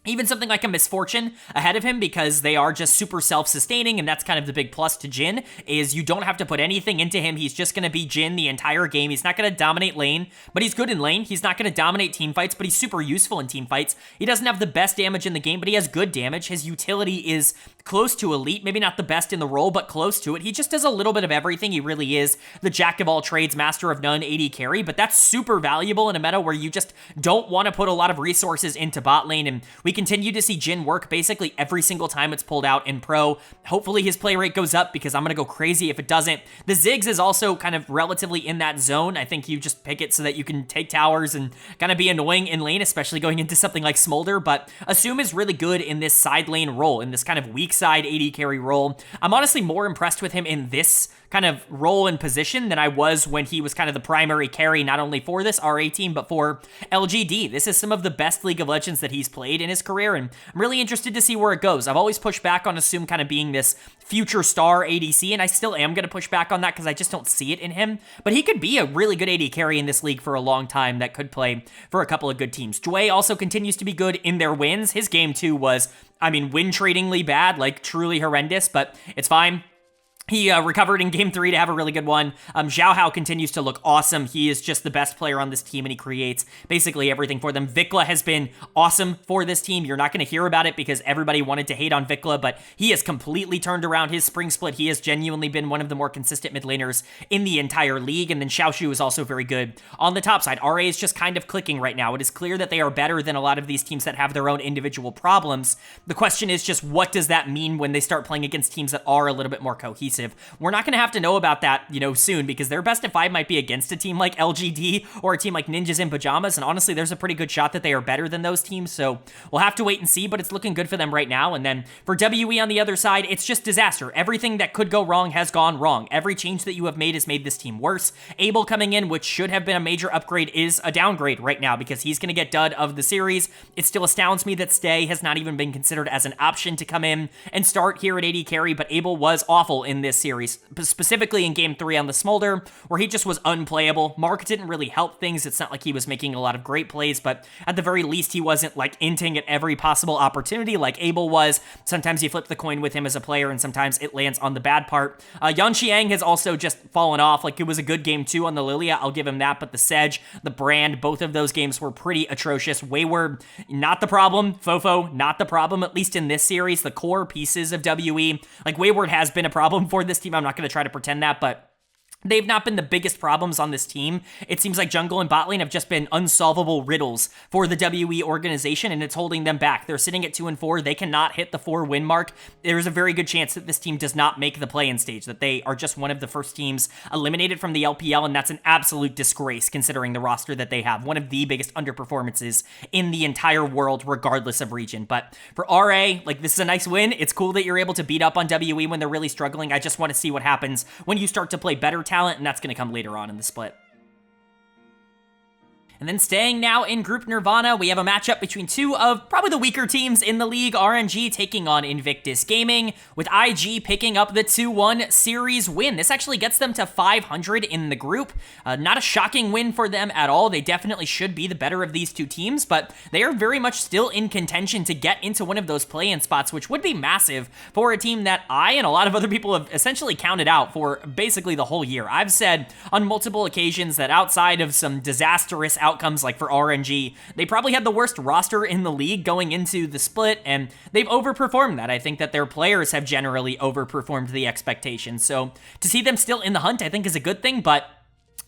even something like a Misfortune ahead of him because they are just super self-sustaining, and that's kind of the big plus to Jhin, is you don't have to put anything into him. He's just going to be Jhin the entire game. He's not going to dominate lane, but he's good in lane. He's not going to dominate team fights, but he's super useful in team fights. He doesn't have the best damage in the game, but he has good damage. His utility is close to elite, maybe not the best in the role, but close to it. He just does a little bit of everything. He really is the jack of all trades, master of none AD carry, but that's super valuable in a meta where you just don't want to put a lot of resources into bot lane, and we continue to see Jhin work basically every single time it's pulled out in pro. Hopefully his play rate goes up because I'm going to go crazy if it doesn't. The Ziggs is also kind of relatively in that zone. I think you just pick it so that you can take towers and kind of be annoying in lane, especially going into something like Smolder, but Assume is really good in this side lane role, in this kind of weak weak side AD carry role. I'm honestly more impressed with him in this kind of role and position than I was when he was kind of the primary carry, not only for this RA team, but for LGD. This is some of the best League of Legends that he's played in his career, and I'm really interested to see where it goes. I've always pushed back on Assume kind of being this future star ADC, and I still am going to push back on that because I just don't see it in him, but he could be a really good AD carry in this league for a long time that could play for a couple of good teams. Dway also continues to be good in their wins. His game 2 was, I mean, win-tradingly bad, like truly horrendous, but it's fine. He recovered in game 3 to have a really good one. Xiao Hao continues to look awesome. He is just the best player on this team, and he creates basically everything for them. Vikla has been awesome for this team. You're not going to hear about it because everybody wanted to hate on Vikla, but he has completely turned around his spring split. He has genuinely been one of the more consistent mid laners in the entire league, and then Xiaoshu is also very good on the top side. RA is just kind of clicking right now. It is clear that they are better than a lot of these teams that have their own individual problems. The question is just, what does that mean when they start playing against teams that are a little bit more cohesive? We're not going to have to know about that, soon, because their best of 5 might be against a team like LGD or a team like Ninjas in Pyjamas, and honestly, there's a pretty good shot that they are better than those teams, so we'll have to wait and see, but it's looking good for them right now. And then for WE on the other side, it's just disaster. Everything that could go wrong has gone wrong. Every change that you have made has made this team worse. Abel coming in, which should have been a major upgrade, is a downgrade right now because he's going to get dud of the series. It still astounds me that Stay has not even been considered as an option to come in and start here at AD carry, but Abel was awful in this series, specifically in game 3 on the Smolder, where he just was unplayable. Mark didn't really help things. It's not like he was making a lot of great plays, but at the very least, he wasn't like inting at every possible opportunity like Abel was. Sometimes you flip the coin with him as a player, and sometimes it lands on the bad part. Yan Xiang has also just fallen off. Like, it was a good game 2 on the Lilia, I'll give him that, but the Sedge, the Brand, both of those games were pretty atrocious. Wayward, not the problem. Fofo, not the problem, at least in this series. The core pieces of WE, like Wayward has been a problem for this team. I'm not going to try to pretend that, but they've not been the biggest problems on this team. It seems like jungle and bot lane have just been unsolvable riddles for the WE organization, and it's holding them back. They're sitting at 2-4. They cannot hit the 4-win mark. There's a very good chance that this team does not make the play-in stage, that they are just one of the first teams eliminated from the LPL, and that's an absolute disgrace considering the roster that they have. One of the biggest underperformances in the entire world, regardless of region. But for RA, like, this is a nice win. It's cool that you're able to beat up on WE when they're really struggling. I just want to see what happens when you start to play better talent, and that's going to come later on in the split. And then staying now in Group Nirvana, we have a matchup between two of probably the weaker teams in the league, RNG taking on Invictus Gaming, with IG picking up the 2-1 series win. This actually gets them to 500 in the group. Not a shocking win for them at all. They definitely should be the better of these two teams, but they are very much still in contention to get into one of those play-in spots, which would be massive for a team that I and a lot of other people have essentially counted out for basically the whole year. I've said on multiple occasions that outside of some disastrous outcomes like for RNG, they probably had the worst roster in the league going into the split, and they've overperformed that. I think that their players have generally overperformed the expectations. So to see them still in the hunt, I think is a good thing, but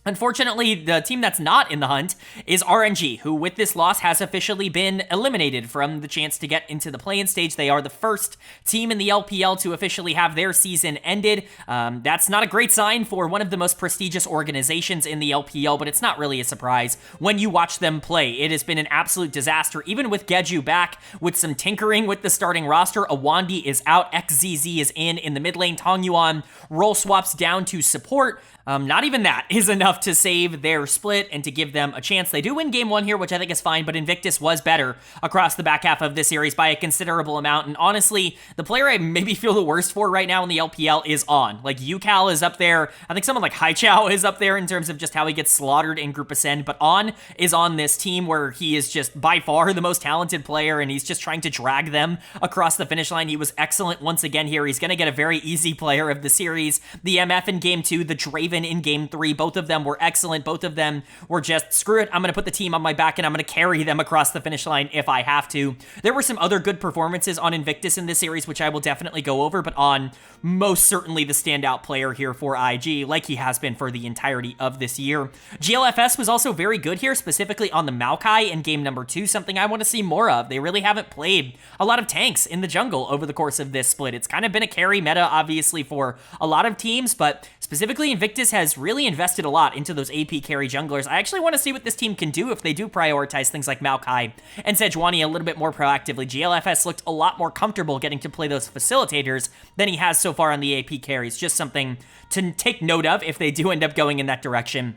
unfortunately, the team that's not in the hunt is RNG, who with this loss has officially been eliminated from the chance to get into the play-in stage. They are the first team in the LPL to officially have their season ended. That's not a great sign for one of the most prestigious organizations in the LPL, but it's not really a surprise when you watch them play. It has been an absolute disaster, even with Geju back, with some tinkering with the starting roster. Awandi is out, XZZ is in the mid lane, Tong Yuan role swaps down to support. Not even that is enough to save their split and to give them a chance. They do win game 1 here, which I think is fine, but Invictus was better across the back half of this series by a considerable amount. And honestly, the player I maybe feel the worst for right now in the LPL is On. Like, Yucal is up there. I think someone like Haichao is up there in terms of just how he gets slaughtered in Group Ascend, but On is on this team where he is just by far the most talented player, and he's just trying to drag them across the finish line. He was excellent once again here. He's going to get a very easy player of the series. The MF in game 2, the Draven in game 3, both of them were excellent. Both of them were just, screw it, I'm going to put the team on my back and I'm going to carry them across the finish line if I have to. There were some other good performances on Invictus in this series, which I will definitely go over, but On, most certainly the standout player here for IG, like he has been for the entirety of this year. GLFS was also very good here, specifically on the Maokai in game number 2, something I want to see more of. They really haven't played a lot of tanks in the jungle over the course of this split. It's kind of been a carry meta, obviously, for a lot of teams, but specifically Invictus has really invested a lot lot into those AP carry junglers. I actually want to see what this team can do if they do prioritize things like Maokai and Sejuani a little bit more proactively. GLFS looked a lot more comfortable getting to play those facilitators than he has so far on the AP carries. Just something to take note of if they do end up going in that direction.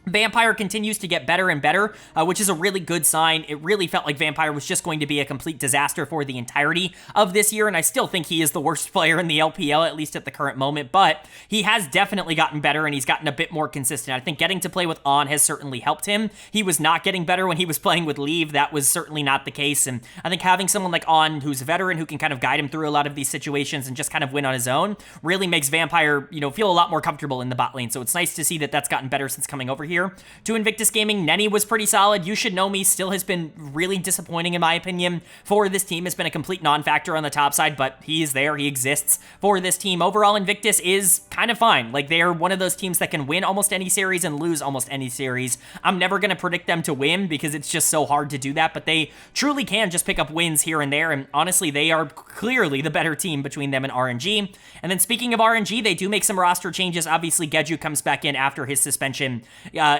Vampire continues to get better and better, which is a really good sign. It really felt like Vampire was just going to be a complete disaster for the entirety of this year, and I still think he is the worst player in the LPL, at least at the current moment, but he has definitely gotten better, and he's gotten a bit more consistent. I think getting to play with On has certainly helped him. He was not getting better when he was playing with Leave. That was certainly not the case, and I think having someone like On, who's a veteran, who can kind of guide him through a lot of these situations and just kind of win on his own, really makes Vampire, feel a lot more comfortable in the bot lane, so it's nice to see that that's gotten better since coming over here. To Invictus Gaming, Nenny was pretty solid. You Should Know Me still has been really disappointing in my opinion for this team. Has been a complete non-factor on the top side, but he is there. He exists for this team. Overall, Invictus is kind of fine. Like, they're one of those teams that can win almost any series and lose almost any series. I'm never going to predict them to win because it's just so hard to do that, but they truly can just pick up wins here and there, and honestly, they are clearly the better team between them and RNG. And then speaking of RNG, they do make some roster changes. Obviously, Geju comes back in after his suspension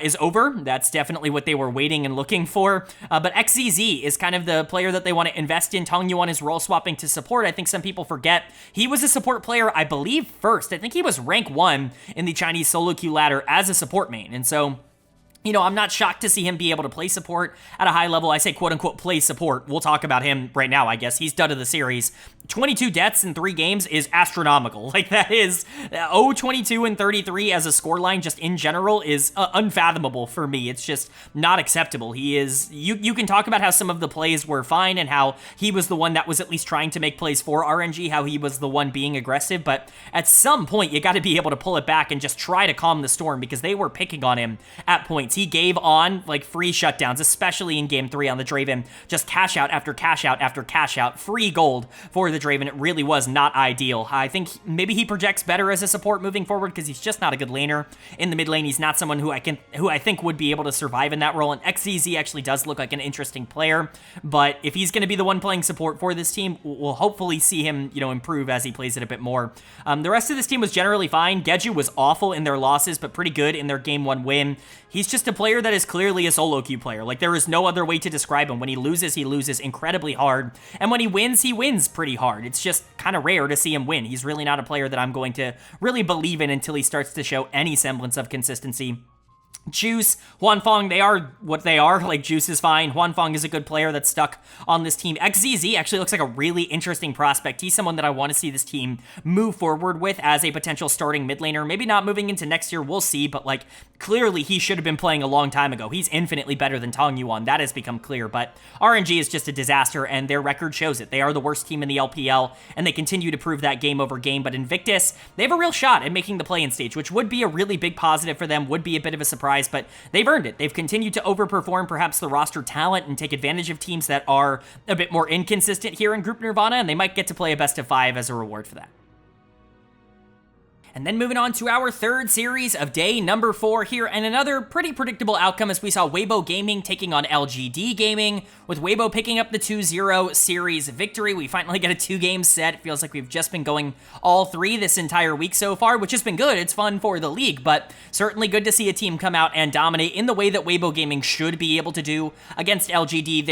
is over. That's definitely what they were waiting and looking for. But XZZ is kind of the player that they want to invest in. Tong Yuan is role swapping to support. I think some people forget he was a support player, I believe, first. I think he was rank 1 in the Chinese solo queue ladder as a support main. And so, I'm not shocked to see him be able to play support at a high level. I say quote-unquote play support. We'll talk about him right now, I guess. He's done of the series. 22 deaths in 3 games is astronomical. Like, that is 0-22 and 33 as a scoreline just in general is unfathomable for me. It's just not acceptable. He is, you can talk about how some of the plays were fine and how he was the one that was at least trying to make plays for RNG, how he was the one being aggressive, but at some point you got to be able to pull it back and just try to calm the storm because they were picking on him at points. He gave On like free shutdowns, especially in game 3 on the Draven, just cash out after cash out after cash out, free gold for the Draven. It really was not ideal. I think maybe he projects better as a support moving forward because he's just not a good laner. In the mid lane, he's not someone who I think would be able to survive in that role, and XZZ actually does look like an interesting player, but if he's going to be the one playing support for this team, we'll hopefully see him, improve as he plays it a bit more. The rest of this team was generally fine. Geju was awful in their losses, but pretty good in their game 1 win. He's just a player that is clearly a solo queue player. Like, there is no other way to describe him. When he loses incredibly hard, and when he wins pretty hard. It's just kind of rare to see him win. He's really not a player that I'm going to really believe in until he starts to show any semblance of consistency. Juice, Huanfeng, they are what they are. Like, Juice is fine. Huanfeng is a good player that's stuck on this team. XZZ actually looks like a really interesting prospect. He's someone that I want to see this team move forward with as a potential starting mid laner. Maybe not moving into next year, we'll see, but like, clearly he should have been playing a long time ago. He's infinitely better than Tong Yuan. That has become clear, but RNG is just a disaster, and their record shows it. They are the worst team in the LPL, and they continue to prove that game over game, but Invictus, they have a real shot at making the play-in stage, which would be a really big positive for them, would be a bit of a surprise, but they've earned it. They've continued to overperform perhaps the roster talent and take advantage of teams that are a bit more inconsistent here in Group Nirvana, and they might get to play a best of 5 as a reward for that. And then moving on to our third series of day number 4 here, and another pretty predictable outcome as we saw Weibo Gaming taking on LGD Gaming, with Weibo picking up the 2-0 series victory. We finally get a 2-game set. It feels like we've just been going all 3 this entire week so far, which has been good. It's fun for the league, but certainly good to see a team come out and dominate in the way that Weibo Gaming should be able to do against LGD.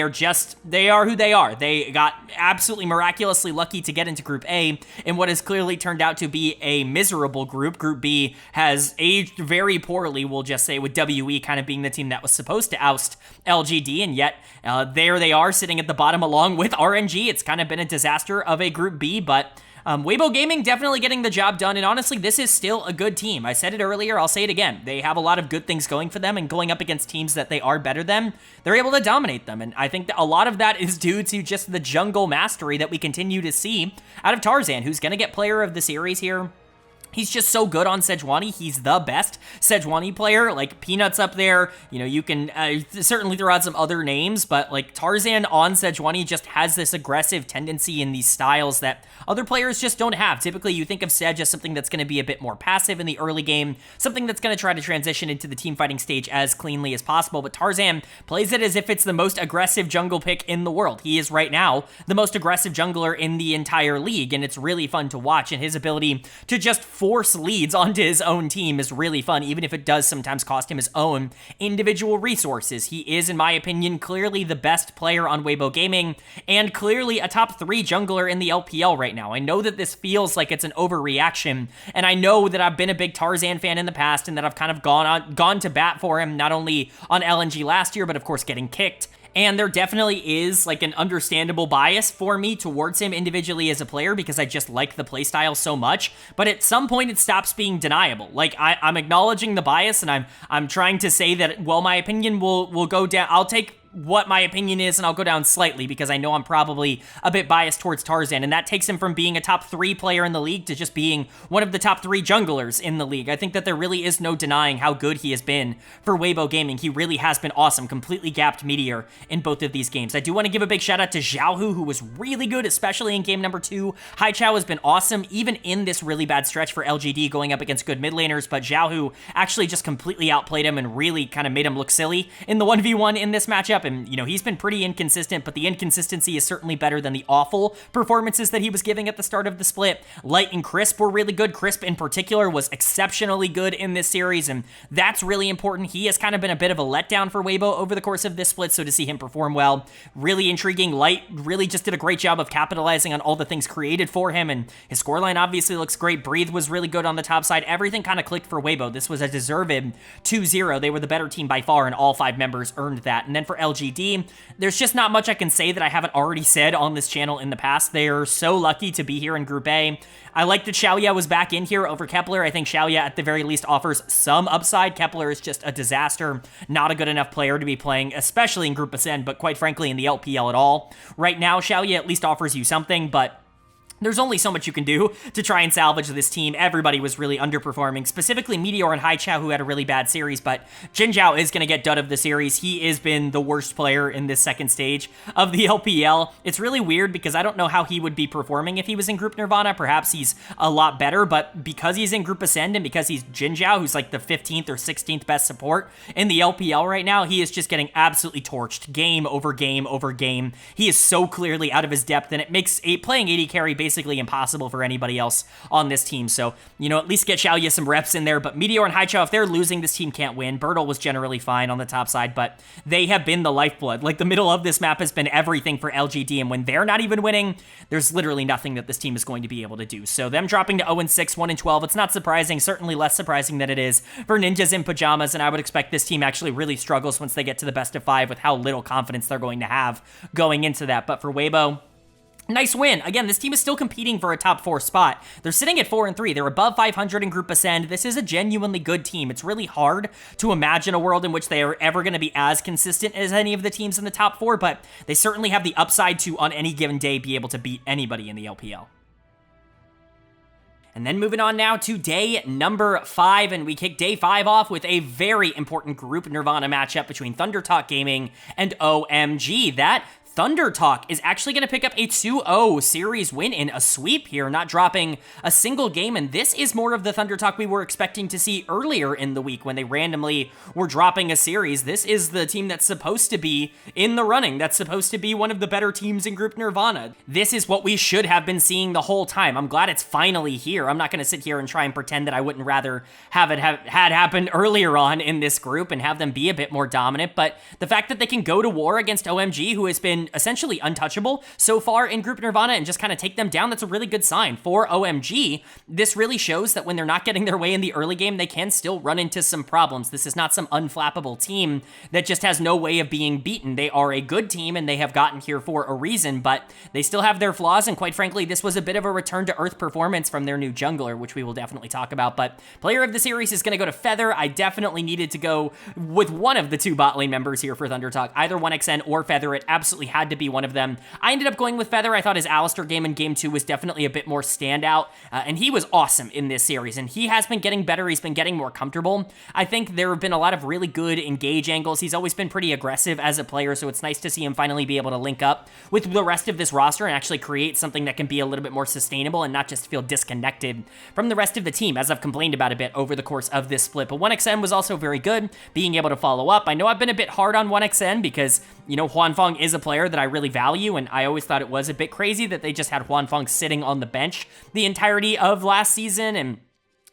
They are who they are. They got absolutely miraculously lucky to get into Group A in what has clearly turned out to be a miserable group. Group B has aged very poorly, we'll just say, with WE kind of being the team that was supposed to oust LGD, and yet there they are sitting at the bottom along with RNG. It's kind of been a disaster of a Group B, but Weibo Gaming definitely getting the job done, and honestly, this is still a good team. I said it earlier, I'll say it again. They have a lot of good things going for them, and going up against teams that they are better than, they're able to dominate them, and I think that a lot of that is due to just the jungle mastery that we continue to see out of Tarzan, who's going to get player of the series here. He's just so good on Sejuani. He's the best Sejuani player. Like, Peanuts up there. You can certainly throw out some other names, but like, Tarzan on Sejuani just has this aggressive tendency in these styles that other players just don't have. Typically, you think of Sej as something that's going to be a bit more passive in the early game, something that's going to try to transition into the team fighting stage as cleanly as possible, but Tarzan plays it as if it's the most aggressive jungle pick in the world. He is right now the most aggressive jungler in the entire league, and it's really fun to watch, and his ability to just force leads onto his own team is really fun, even if it does sometimes cost him his own individual resources. He is, in my opinion, clearly the best player on Weibo Gaming, and clearly a top 3 jungler in the LPL right now. I know that this feels like it's an overreaction, and I know that I've been a big Tarzan fan in the past, and that I've kind of gone to bat for him, not only on LNG last year, but of course getting kicked. And there definitely is like an understandable bias for me towards him individually as a player because I just like the playstyle so much. But at some point it stops being deniable. Like I'm acknowledging the bias, and I'm trying to say that, well, my opinion will go down. I'll take what my opinion is, and I'll go down slightly because I know I'm probably a bit biased towards Tarzan, and that takes him from being a top 3 player in the league to just being one of the top 3 junglers in the league. I think that there really is no denying how good he has been for Weibo Gaming. He really has been awesome, completely gapped Meteor in both of these games. I do want to give a big shout out to Xiaohu, who was really good, especially in game number 2. Haichao has been awesome, even in this really bad stretch for LGD going up against good mid laners, but Xiaohu actually just completely outplayed him and really kind of made him look silly in the 1v1 in this matchup. And, you know, he's been pretty inconsistent, but the inconsistency is certainly better than the awful performances that he was giving at the start of the split. Light and Crisp were really good. Crisp in particular was exceptionally good in this series, and that's really important. He has kind of been a bit of a letdown for Weibo over the course of this split, so to see him perform well, really intriguing. Light really just did a great job of capitalizing on all the things created for him, and his scoreline obviously looks great. Breathe was really good on the top side. Everything kind of clicked for Weibo. This was a deserved 2-0. They were the better team by far, and all 5 members earned that. And then for LGD, there's just not much I can say that I haven't already said on this channel in the past. They're so lucky to be here in Group A. I like that Xiaoya was back in here over Kepler. I think Xiaoya at the very least offers some upside. Kepler is just a disaster, not a good enough player to be playing, especially in Group Ascend, but quite frankly in the LPL at all. Right now, Xiaoya at least offers you something, but there's only so much you can do to try and salvage this team. Everybody was really underperforming, specifically Meteor and Haichao, who had a really bad series, but Jin Zhao is going to get dud of the series. He has been the worst player in this second stage of the LPL. It's really weird because I don't know how he would be performing if he was in Group Nirvana. Perhaps he's a lot better, but because he's in Group Ascend and because he's Jin Zhao, who's like the 15th or 16th best support in the LPL right now, he is just getting absolutely torched game over game over game. He is so clearly out of his depth, and it makes playing AD carry basically impossible for anybody else on this team. So, you know, at least get Xiaoya some reps in there. But Meteor and Haichao, if they're losing, this team can't win. Bertle was generally fine on the top side, but they have been the lifeblood. Like, the middle of this map has been everything for LGD, and when they're not even winning, there's literally nothing that this team is going to be able to do. So them dropping to 0-6, 1-12, it's not surprising, certainly less surprising than it is for Ninjas in Pyjamas, and I would expect this team actually really struggles once they get to the best of 5 with how little confidence they're going to have going into that. But for Weibo, nice win. Again, this team is still competing for a top 4 spot. They're sitting at 4-3. They're above 500 in Group Ascend. This is a genuinely good team. It's really hard to imagine a world in which they are ever going to be as consistent as any of the teams in the top 4, but they certainly have the upside to, on any given day, be able to beat anybody in the LPL. And then moving on now to day number 5, and we kick day 5 off with a very important Group Nirvana matchup between ThunderTalk Gaming and OMG. That ThunderTalk is actually going to pick up a 2-0 series win in a sweep here, not dropping a single game, and this is more of the ThunderTalk we were expecting to see earlier in the week when they randomly were dropping a series. This is the team that's supposed to be in the running, that's supposed to be one of the better teams in Group Nirvana. This is what we should have been seeing the whole time. I'm glad it's finally here. I'm not going to sit here and try and pretend that I wouldn't rather have it had happened earlier on in this group and have them be a bit more dominant, but the fact that they can go to war against OMG, who has been essentially untouchable so far in Group Nirvana, and just kind of take them down, that's a really good sign for OMG. This really shows that when they're not getting their way in the early game, they can still run into some problems. This is not some unflappable team that just has no way of being beaten. They are a good team, and they have gotten here for a reason, but they still have their flaws, and quite frankly, this was a bit of a return to earth performance from their new jungler, which we will definitely talk about. But player of the series is going to go to Feather. I definitely needed to go with one of the 2 bot lane members here for ThunderTalk, either 1xN or Feather. It absolutely had to be one of them. I ended up going with Feather. I thought his Alistair game in Game 2 was definitely a bit more standout, and he was awesome in this series, and he has been getting better. He's been getting more comfortable. I think there have been a lot of really good engage angles. He's always been pretty aggressive as a player, so it's nice to see him finally be able to link up with the rest of this roster and actually create something that can be a little bit more sustainable and not just feel disconnected from the rest of the team, as I've complained about a bit over the course of this split. But 1xN was also very good, being able to follow up. I know I've been a bit hard on 1xN because, you know, Huanfeng is a player that I really value, and I always thought it was a bit crazy that they just had Huanfeng sitting on the bench the entirety of last season, and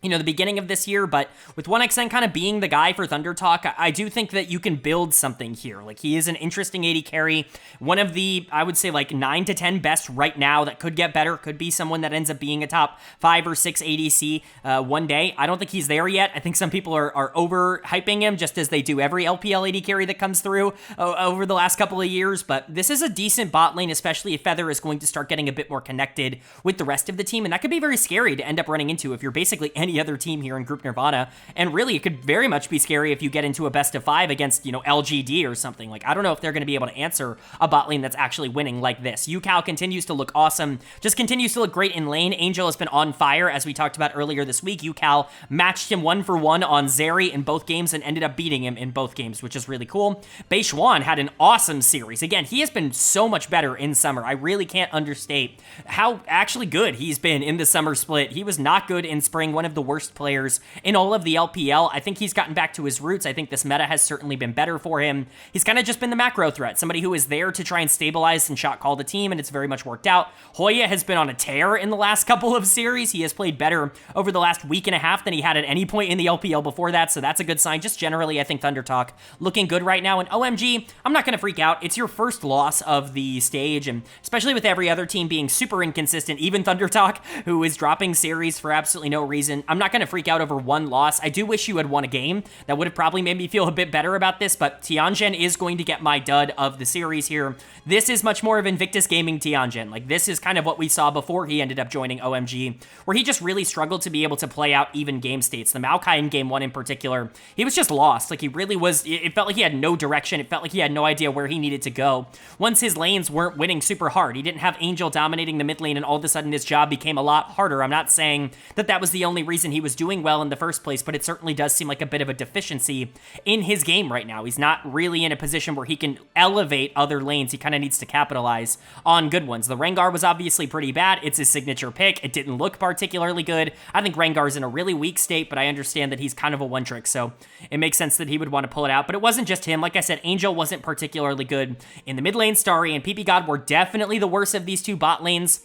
the beginning of this year, but with 1xN kind of being the guy for Thunder Talk, I do think that you can build something here. Like, he is an interesting AD carry, one of the, I would say, like 9 to 10 best right now that could get better, could be someone that ends up being a top 5 or 6 ADC one day. I don't think he's there yet. I think some people are overhyping him, just as they do every LPL AD carry that comes through over the last couple of years, but this is a decent bot lane, especially if Feather is going to start getting a bit more connected with the rest of the team, and that could be very scary to end up running into if you're basically any other team here in Group Nirvana. And really, it could very much be scary if you get into a best of 5 against, LGD or something. Like, I don't know if they're going to be able to answer a bot lane that's actually winning like this. UCal continues to look awesome, just continues to look great in lane. Angel has been on fire, as we talked about earlier this week. UCal matched him 1-for-1 on Zeri in both games and ended up beating him in both games, which is really cool. Beishwan had an awesome series. Again, he has been so much better in summer. I really can't understate how actually good he's been in the summer split. He was not good in spring, one of the worst players in all of the LPL. I think he's gotten back to his roots. I think this meta has certainly been better for him. He's kind of just been the macro threat, somebody who is there to try and stabilize and shot call the team, and it's very much worked out. Hoya has been on a tear in the last couple of series. He has played better over the last week and a half than he had at any point in the LPL before that, so that's a good sign. Just generally, I think Thunder Talk looking good right now, and OMG, I'm not going to freak out. It's your first loss of the stage, and especially with every other team being super inconsistent, even Thunder Talk, who is dropping series for absolutely no reason, I'm not going to freak out over one loss. I do wish you had won a game. That would have probably made me feel a bit better about this, but Tianjin is going to get my dud of the series here. This is much more of Invictus Gaming Tianjin. Like, this is kind of what we saw before he ended up joining OMG, where he just really struggled to be able to play out even game states. The Maokai in game 1 in particular, he was just lost. Like, he really was, it felt like he had no direction. It felt like he had no idea where he needed to go. Once his lanes weren't winning super hard, he didn't have Angel dominating the mid lane, and all of a sudden his job became a lot harder. I'm not saying that that was the only reason he was doing well in the first place, but it certainly does seem like a bit of a deficiency in his game right now. He's not really in a position where he can elevate other lanes. He kind of needs to capitalize on good ones. The Rengar was obviously pretty bad. It's his signature pick. It didn't look particularly good. I think Rengar's in a really weak state, but I understand that he's kind of a one-trick, so it makes sense that he would want to pull it out. But it wasn't just him. Like I said, Angel wasn't particularly good in the mid lane. Starry and PP God were definitely the worst of these two bot lanes.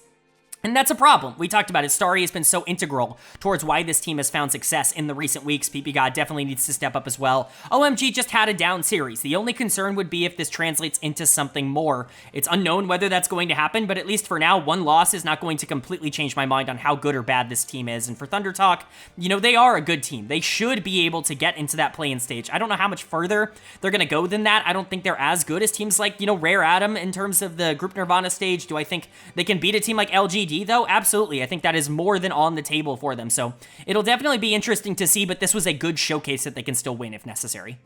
And that's a problem. We talked about it. Starry has been so integral towards why this team has found success in the recent weeks. PP God definitely needs to step up as well. OMG just had a down series. The only concern would be if this translates into something more. It's unknown whether that's going to happen, but at least for now, one loss is not going to completely change my mind on how good or bad this team is. And for Thunder Talk, they are a good team. They should be able to get into that play-in stage. I don't know how much further they're going to go than that. I don't think they're as good as teams like, Rare Atom in terms of the Group Nirvana stage. Do I think they can beat a team like LGD? Though? Absolutely. I think that is more than on the table for them. So it'll definitely be interesting to see, but this was a good showcase that they can still win if necessary.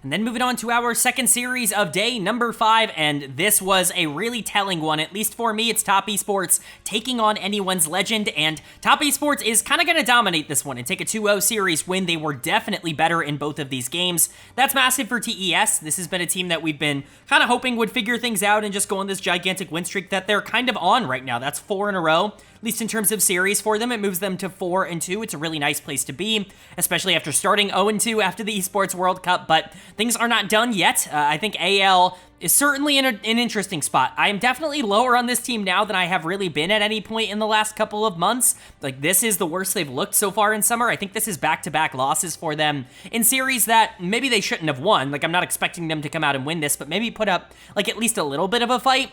And then moving on to our second series of day number 5, and this was a really telling one, at least for me. It's Top Esports taking on Anyone's Legend, and Top Esports is kind of going to dominate this one and take a 2-0 series win. They were definitely better in both of these games. That's massive for TES. This has been a team that we've been kind of hoping would figure things out and just go on this gigantic win streak that they're kind of on right now. That's 4 in a row. At least in terms of series for them, it moves them to 4-2. It's a really nice place to be, especially after starting 0-2 after the Esports World Cup, but things are not done yet. I think AL is certainly in an interesting spot. I am definitely lower on this team now than I have really been at any point in the last couple of months. Like, this is the worst they've looked so far in summer. I think this is back-to-back losses for them in series that maybe they shouldn't have won. Like, I'm not expecting them to come out and win this, but maybe put up, like, at least a little bit of a fight.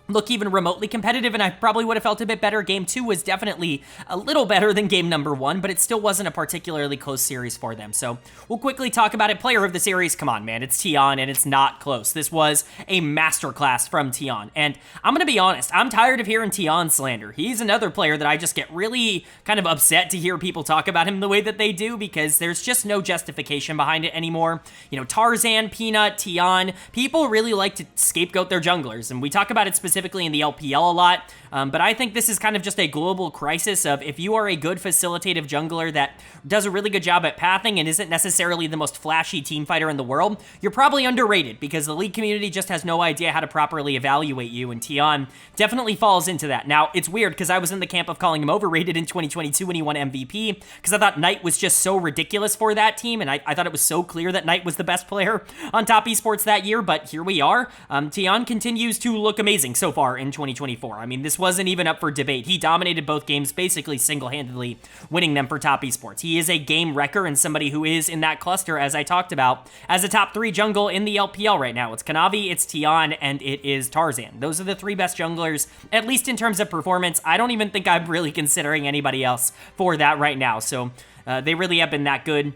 Look even remotely competitive, and I probably would have felt a bit better. Game 2 was definitely a little better than game number 1, but it still wasn't a particularly close series for them. So we'll quickly talk about it. Player of the series, come on, man. It's Tian, and it's not close. This was a masterclass from Tian, and I'm going to be honest. I'm tired of hearing Tian slander. He's another player that I just get really kind of upset to hear people talk about him the way that they do, because there's just no justification behind it anymore. Tarzan, Peanut, Tian, people really like to scapegoat their junglers, and we talk about it specifically in the LPL a lot, but I think this is kind of just a global crisis of if you are a good facilitative jungler that does a really good job at pathing and isn't necessarily the most flashy team fighter in the world, you're probably underrated because the league community just has no idea how to properly evaluate you, and Tian definitely falls into that. Now, it's weird because I was in the camp of calling him overrated in 2022 when he won MVP because I thought Knight was just so ridiculous for that team, and I thought it was so clear that Knight was the best player on Top Esports that year, but here we are. Tian continues to look amazing. So so far in 2024. I mean, this wasn't even up for debate. He dominated both games basically single-handedly, winning them for top esports. He is a game wrecker and somebody who is in that cluster, as I talked about, as a top 3 jungle in the LPL right now. It's Kanavi, it's Tian, and it is Tarzan. Those are the 3 best junglers, at least in terms of performance. I don't even think I'm really considering anybody else for that right now. So they really have been that good.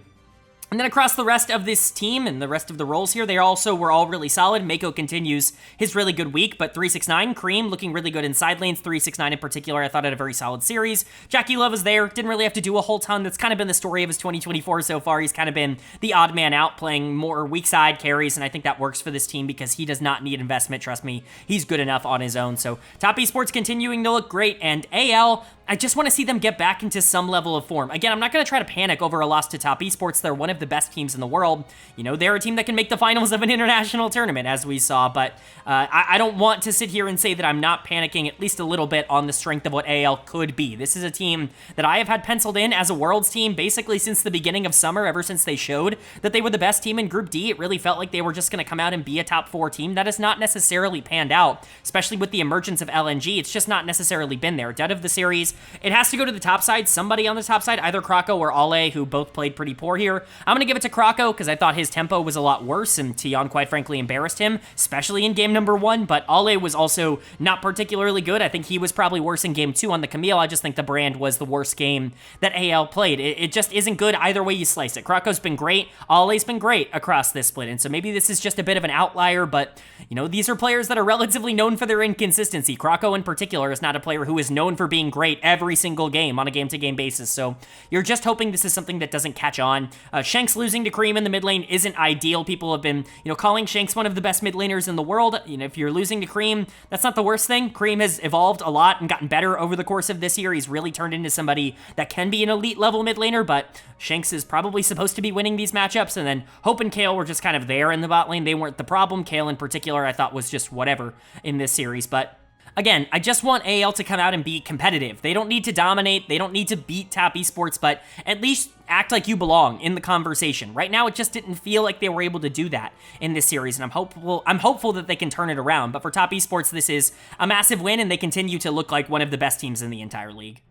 And then across the rest of this team and the rest of the roles here, they also were all really solid. Mako continues his really good week, but 369, Cream looking really good in side lanes. 369 in particular, I thought had a very solid series. Jackie Love is there, didn't really have to do a whole ton. That's kind of been the story of his 2024 so far. He's kind of been the odd man out, playing more weak side carries, and I think that works for this team because he does not need investment. Trust me, he's good enough on his own. So top esports continuing to look great, and AL, I just want to see them get back into some level of form. Again, I'm not going to try to panic over a loss to top esports. They're one of the best teams in the world. You know, they're a team that can make the finals of an international tournament, as we saw, but I don't want to sit here and say that I'm not panicking at least a little bit on the strength of what AL could be. This is a team that I have had penciled in as a Worlds team basically since the beginning of summer, ever since they showed that they were the best team in Group D. It really felt like they were just going to come out and be a top 4 team. That has not necessarily panned out, especially with the emergence of LNG. It's just not necessarily been there. Dead of the series, it has to go to the top side, somebody on the top side, either Krako or Ale, who both played pretty poor here. I'm going to give it to Krako because I thought his tempo was a lot worse, and Tion quite frankly embarrassed him, especially in game number 1, but Ale was also not particularly good. I think he was probably worse in game 2 on the Camille. I just think the Brand was the worst game that AL played. It just isn't good either way you slice it. Krako's been great, Ale's been great across this split, and so maybe this is just a bit of an outlier, but, you know, these are players that are relatively known for their inconsistency. Krako in particular is not a player who is known for being great every single game on a game-to-game basis, so you're just hoping this is something that doesn't catch on. Shanks losing to Cream in the mid lane isn't ideal. People have been, you know, calling Shanks one of the best mid laners in the world. You know, if you're losing to Cream, that's not the worst thing. Cream has evolved a lot and gotten better over the course of this year. He's really turned into somebody that can be an elite level mid laner, but Shanks is probably supposed to be winning these matchups, and then Hope and Kale were just kind of there in the bot lane. They weren't the problem. Kale in particular, I thought was just whatever in this series, but again, I just want AL to come out and be competitive. They don't need to dominate. They don't need to beat top esports, but at least act like you belong in the conversation. Right now, it just didn't feel like they were able to do that in this series, and I'm hopeful that they can turn it around. But for top esports, this is a massive win, and they continue to look like one of the best teams in the entire league.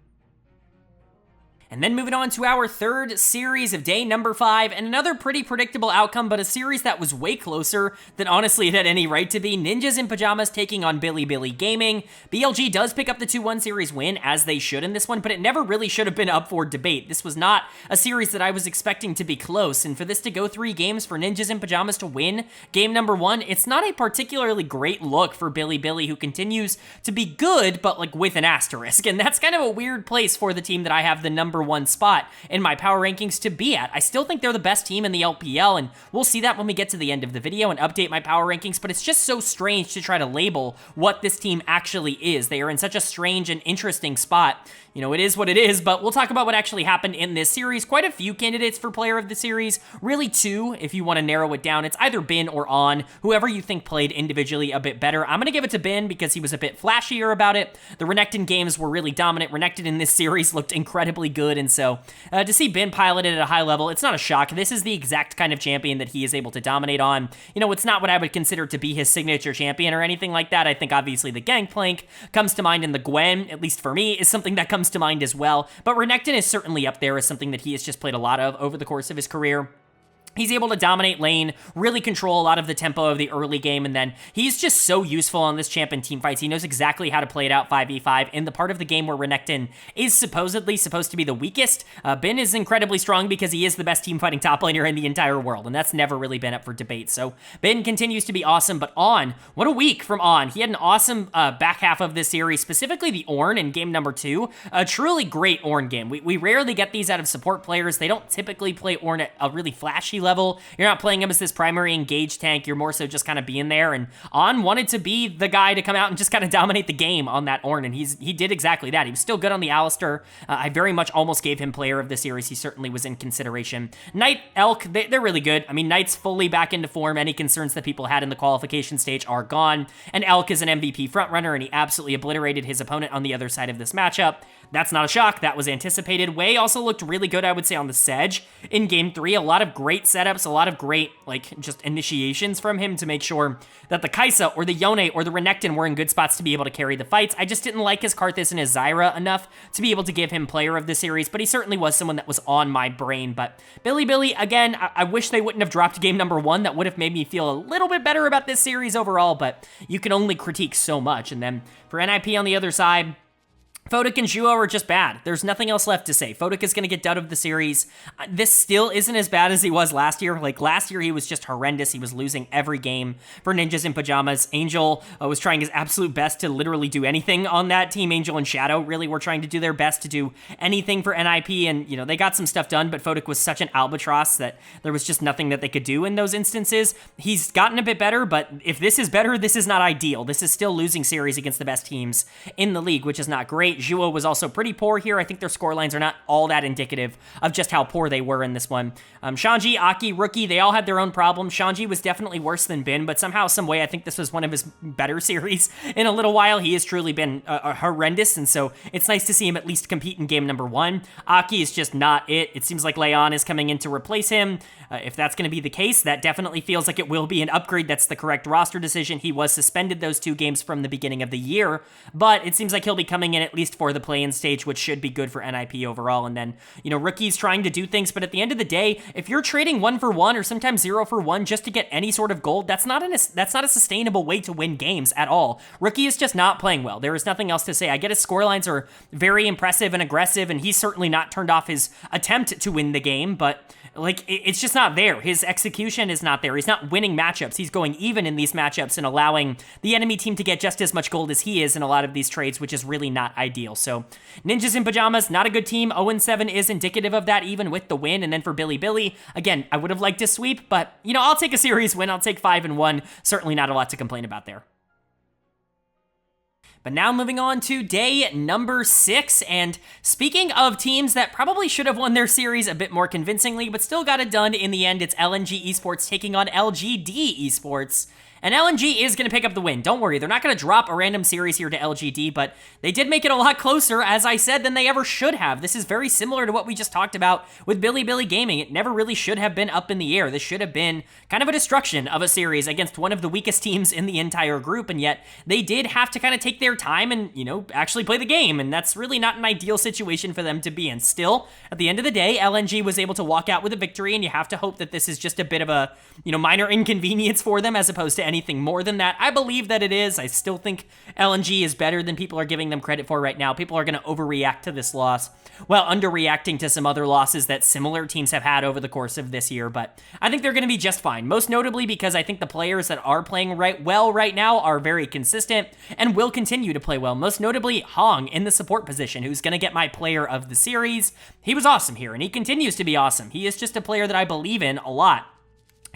And then moving on to our third series of day number 5, and another pretty predictable outcome, but a series that was way closer than honestly it had any right to be. Ninjas in Pyjamas taking on Bilibili Gaming. BLG does pick up the 2-1 series win, as they should in this one, but it never really should have been up for debate. This was not a series that I was expecting to be close, and for this to go 3 games for Ninjas in Pyjamas to win game number 1, it's not a particularly great look for Bilibili, who continues to be good, but like with an asterisk, and that's kind of a weird place for the team that I have the number 1 spot in my power rankings to be at. I still think they're the best team in the LPL, and we'll see that when we get to the end of the video and update my power rankings, but it's just so strange to try to label what this team actually is. They are in such a strange and interesting spot. You know, it is what it is, but we'll talk about what actually happened in this series. Quite a few candidates for player of the series, really 2 if you want to narrow it down. It's either Bin or On, whoever you think played individually a bit better. I'm going to give it to Bin because he was a bit flashier about it. The Renekton games were really dominant. Renekton in this series looked incredibly good, and so to see Bin piloted at a high level, it's not a shock. This is the exact kind of champion that he is able to dominate on. You know, it's not what I would consider to be his signature champion or anything like that. I think obviously the Gangplank comes to mind, and the Gwen, at least for me, is something that comes to mind as well, but Renekton is certainly up there as something that he has just played a lot of over the course of his career. He's able to dominate lane, really control a lot of the tempo of the early game, and then he's just so useful on this champ in team fights. He knows exactly how to play it out 5v5 in the part of the game where Renekton is supposedly supposed to be the weakest. Bin is incredibly strong because he is the best team fighting top laner in the entire world, and that's never really been up for debate. So Bin continues to be awesome, but On, what a week from On. He had an awesome back half of this series, specifically the Ornn in game number 2. A truly great Ornn game. We rarely get these out of support players. They don't typically play Ornn at a really flashy level. You're not playing him as this primary engage tank. You're more so just kind of being there, and On wanted to be the guy to come out and just kind of dominate the game on that Ornn, and he did exactly that. He was still good on the Alistar. I very much almost gave him player of the series. He certainly was in consideration. Knight, Elk, they're really good. I mean, Knight's fully back into form. Any concerns that people had in the qualification stage are gone, and Elk is an MVP frontrunner, and he absolutely obliterated his opponent on the other side of this matchup. that's not a shock. That was anticipated. Wei also looked really good, I would say, on the Sedge in Game 3. A lot of great setups, a lot of great, like, just initiations from him to make sure that the Kai'Sa or the Yone or the Renekton were in good spots to be able to carry the fights. I just didn't like his Karthus and his Zyra enough to be able to give him player of the series, but he certainly was someone that was on my brain. But Bilibili, again, I wish they wouldn't have dropped game number 1. That would have made me feel a little bit better about this series overall, but you can only critique so much. And then for NIP on the other side, Fodak and Zhuo are just bad. There's nothing else left to say. Fodak is going to get out of the series. This still isn't as bad as he was last year. Like, last year, he was just horrendous. He was losing every game for Ninjas in Pyjamas. Angel was trying his absolute best to literally do anything on that team. Angel and Shadow really were trying to do their best to do anything for NIP, and, you know, they got some stuff done, but Fodak was such an albatross that there was just nothing that they could do in those instances. He's gotten a bit better, but if this is better, this is not ideal. This is still losing series against the best teams in the league, which is not great. Zhuo was also pretty poor here. I think their scorelines are not all that indicative of just how poor they were in this one. Shanji, Aki, Rookie, they all had their own problems. Shanji was definitely worse than Bin, but somehow, some way, I think this was one of his better series in a little while. He has truly been horrendous, and so it's nice to see him at least compete in game number 1. Aki is just not it. It seems like Leon is coming in to replace him. If that's going to be the case, that definitely feels like it will be an upgrade. That's the correct roster decision. He was suspended those 2 games from the beginning of the year, but it seems like he'll be coming in at least for the play-in stage, which should be good for NIP overall. And then, you know, Rookie's trying to do things, but at the end of the day, if you're trading 1 for 1 or sometimes 0 for 1 just to get any sort of gold, that's not a sustainable way to win games at all. Rookie is just not playing well. There is nothing else to say. I get his scorelines are very impressive and aggressive, and he's certainly not turned off his attempt to win the game, but like, it's just not there. His execution is not there. He's not winning matchups. He's going even in these matchups and allowing the enemy team to get just as much gold as he is in a lot of these trades, which is really not ideal. So Ninjas in Pyjamas, not a good team. 0-7 is indicative of that, even with the win. And then for Bilibili, again, I would have liked to sweep, but, you know, I'll take a series win. I'll take 5-1. Certainly not a lot to complain about there. But now moving on to day number 6, and speaking of teams that probably should have won their series a bit more convincingly, but still got it done in the end, it's LNG Esports taking on LGD Esports. And LNG is going to pick up the win. Don't worry, they're not going to drop a random series here to LGD, but they did make it a lot closer, as I said, than they ever should have. This is very similar to what we just talked about with Bilibili Gaming. It never really should have been up in the air. This should have been kind of a destruction of a series against one of the weakest teams in the entire group, and yet they did have to kind of take their time and, you know, actually play the game, and that's really not an ideal situation for them to be in. Still, at the end of the day, LNG was able to walk out with a victory, and you have to hope that this is just a bit of a, you know, minor inconvenience for them as opposed to anything more than that. I believe that it is. I still think LNG is better than people are giving them credit for right now. People are going to overreact to this loss while underreacting to some other losses that similar teams have had over the course of this year, but I think they're going to be just fine. Most notably because I think the players that are playing well right now are very consistent and will continue to play well. Most notably Hong in the support position, who's going to get my player of the series. He was awesome here, and he continues to be awesome. He is just a player that I believe in a lot.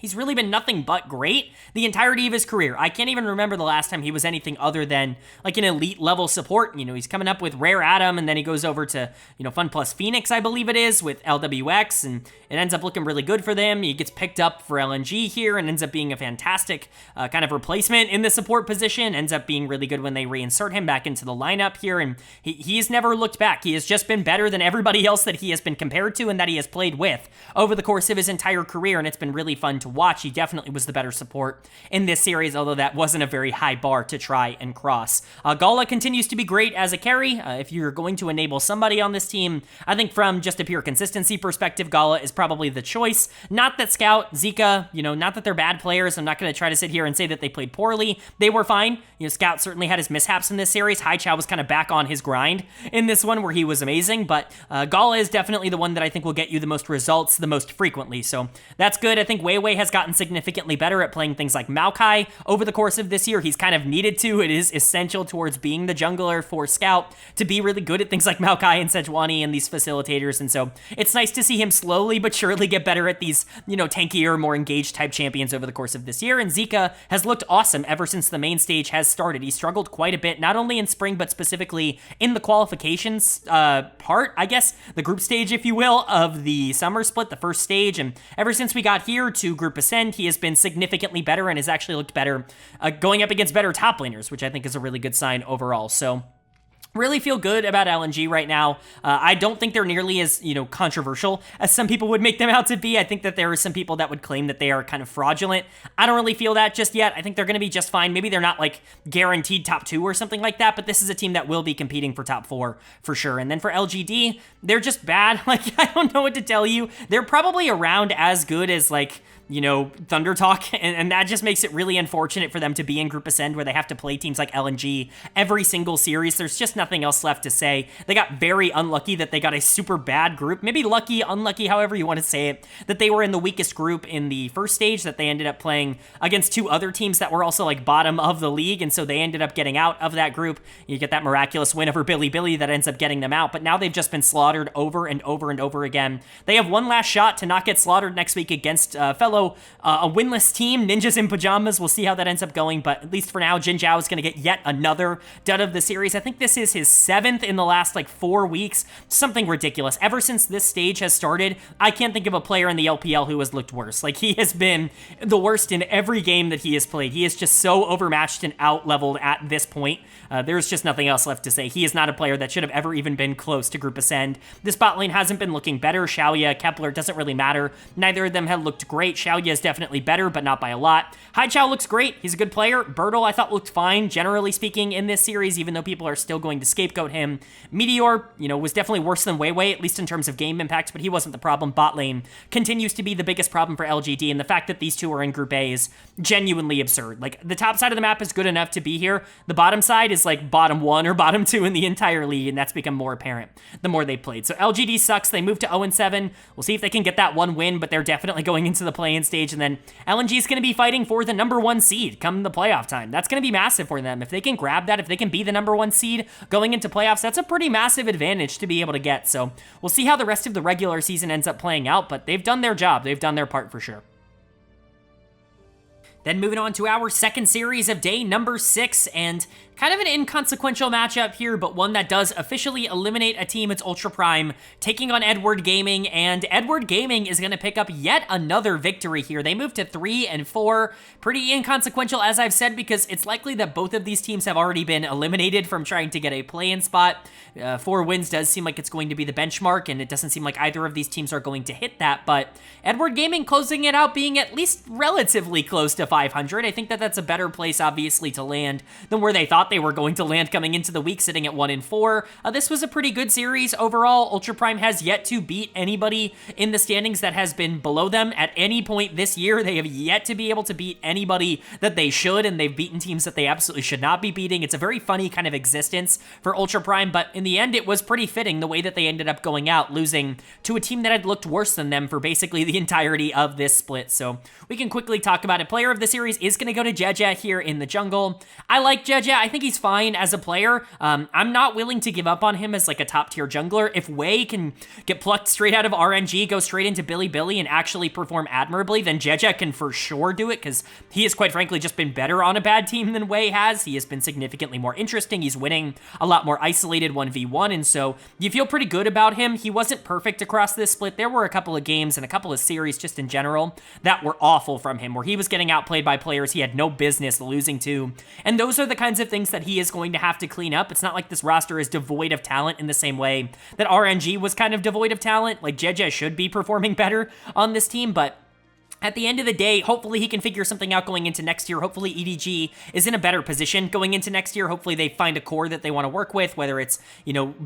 He's really been nothing but great the entirety of his career. I can't even remember the last time he was anything other than like an elite level support. You know, he's coming up with Rare Adam, and then he goes over to, you know, FunPlus Phoenix, I believe it is, with LWX, and it ends up looking really good for them. He gets picked up for LNG here and ends up being a fantastic kind of replacement in the support position. Ends up being really good when they reinsert him back into the lineup here, and he's never looked back. He has just been better than everybody else that he has been compared to and that he has played with over the course of his entire career, and it's been really fun to watch. He definitely was the better support in this series, although that wasn't a very high bar to try and cross. Gala continues to be great as a carry. If you're going to enable somebody on this team, I think from just a pure consistency perspective, Gala is probably the choice. Not that Scout, Zika, you know, not that they're bad players. I'm not going to try to sit here and say that they played poorly. They were fine. You know, Scout certainly had his mishaps in this series. Haichao was kind of back on his grind in this one where he was amazing, but Gala is definitely the one that I think will get you the most results the most frequently, so that's good. I think Weiwei has gotten significantly better at playing things like Maokai over the course of this year. He's kind of needed to. It is essential towards being the jungler for Scout to be really good at things like Maokai and Sejuani and these facilitators, and so it's nice to see him slowly but surely get better at these, you know, tankier, more engaged type champions over the course of this year, and Zika has looked awesome ever since the main stage has started. He struggled quite a bit, not only in spring, but specifically in the qualifications part, I guess, the group stage, if you will, of the summer split, the first stage, and ever since we got here to Group Ascend, he has been significantly better and has actually looked better going up against better top laners, which I think is a really good sign overall. So Really feel good about LNG right now. I don't think they're nearly as, controversial as some people would make them out to be. I think that there are some people that would claim that they are kind of fraudulent. I don't really feel that just yet. I think they're going to be just fine. Maybe they're not like guaranteed top 2 or something like that, but this is a team that will be competing for top 4 for sure. And then for LGD, they're just bad. Like, I don't know what to tell you. They're probably around as good as like, Thunder Talk, and that just makes it really unfortunate for them to be in Group Ascend where they have to play teams like LNG every single series. There's just nothing else left to say. They got very unlucky that they got a super bad group, maybe lucky, unlucky, however you want to say it, that they were in the weakest group in the first stage, that they ended up playing against 2 other teams that were also like bottom of the league, and so they ended up getting out of that group. You get that miraculous win over Bilibili that ends up getting them out, but now they've just been slaughtered over and over and over again. They have one last shot to not get slaughtered next week against a winless team, Ninjas in Pyjamas. We'll see how that ends up going, but at least for now, Jin Zhao is going to get yet another dud of the series. I think this is his 7th in the last 4 weeks. Something ridiculous. Ever since this stage has started, I can't think of a player in the LPL who has looked worse. Like, he has been the worst in every game that he has played. He is just so overmatched and out-leveled at this point. There's just nothing else left to say. He is not a player that should have ever even been close to Group Ascend. This bot lane hasn't been looking better. Xiaoya, Kepler, doesn't really matter. Neither of them have looked great. Xiaoya is definitely better, but not by a lot. Haichao looks great. He's a good player. Bertle, I thought, looked fine, generally speaking, in this series, even though people are still going to scapegoat him. Meteor, was definitely worse than Weiwei, at least in terms of game impact, but he wasn't the problem. Bot lane continues to be the biggest problem for LGD, and the fact that these two are in Group A is genuinely absurd. Like, the top side of the map is good enough to be here. The bottom side is like bottom 1 or bottom 2 in the entire league, and that's become more apparent the more they played. So LGD sucks. They moved to 0-7. We'll see if they can get that one win, but they're definitely going into the play-in stage, and then LNG is going to be fighting for the number 1 seed come the playoff time. That's going to be massive for them. If they can grab that, if they can be the number 1 seed going into playoffs, that's a pretty massive advantage to be able to get. So we'll see how the rest of the regular season ends up playing out, but they've done their job. They've done their part for sure. Then moving on to our second series of day number 6, and kind of an inconsequential matchup here, but one that does officially eliminate a team. It's Ultra Prime taking on Edward Gaming, and Edward Gaming is going to pick up yet another victory here. They moved to 3-4. Pretty inconsequential, as I've said, because it's likely that both of these teams have already been eliminated from trying to get a play-in spot. 4 wins does seem like it's going to be the benchmark, and it doesn't seem like either of these teams are going to hit that, but Edward Gaming closing it out being at least relatively close to 500. I think that that's a better place, obviously, to land than where they thought they were going to land coming into the week, sitting at 1-4. This was a pretty good series overall. Ultra Prime has yet to beat anybody in the standings that has been below them at any point this year. They have yet to be able to beat anybody that they should, and they've beaten teams that they absolutely should not be beating. It's a very funny kind of existence for Ultra Prime, but in the end, it was pretty fitting the way that they ended up going out, losing to a team that had looked worse than them for basically the entirety of this split. So we can quickly talk about it. Player of the series is going to go to Jeje here in the jungle. I like Jeje. I think he's fine as a player. I'm not willing to give up on him as like a top tier jungler. If Wei can get plucked straight out of RNG, go straight into Bilibili and actually perform admirably, then Jeje can for sure do it, because he has quite frankly just been better on a bad team than Wei has. He has been significantly more interesting. He's winning a lot more isolated 1v1, and so you feel pretty good about him. He wasn't perfect across this split. There were a couple of games and a couple of series just in general that were awful from him, where he was getting outplayed by players he had no business losing to, and those are the kinds of things that he is going to have to clean up. It's not like this roster is devoid of talent in the same way that RNG was kind of devoid of talent. Like, Jeje should be performing better on this team, but at the end of the day, hopefully he can figure something out going into next year. Hopefully EDG is in a better position going into next year. Hopefully they find a core that they want to work with, whether it's,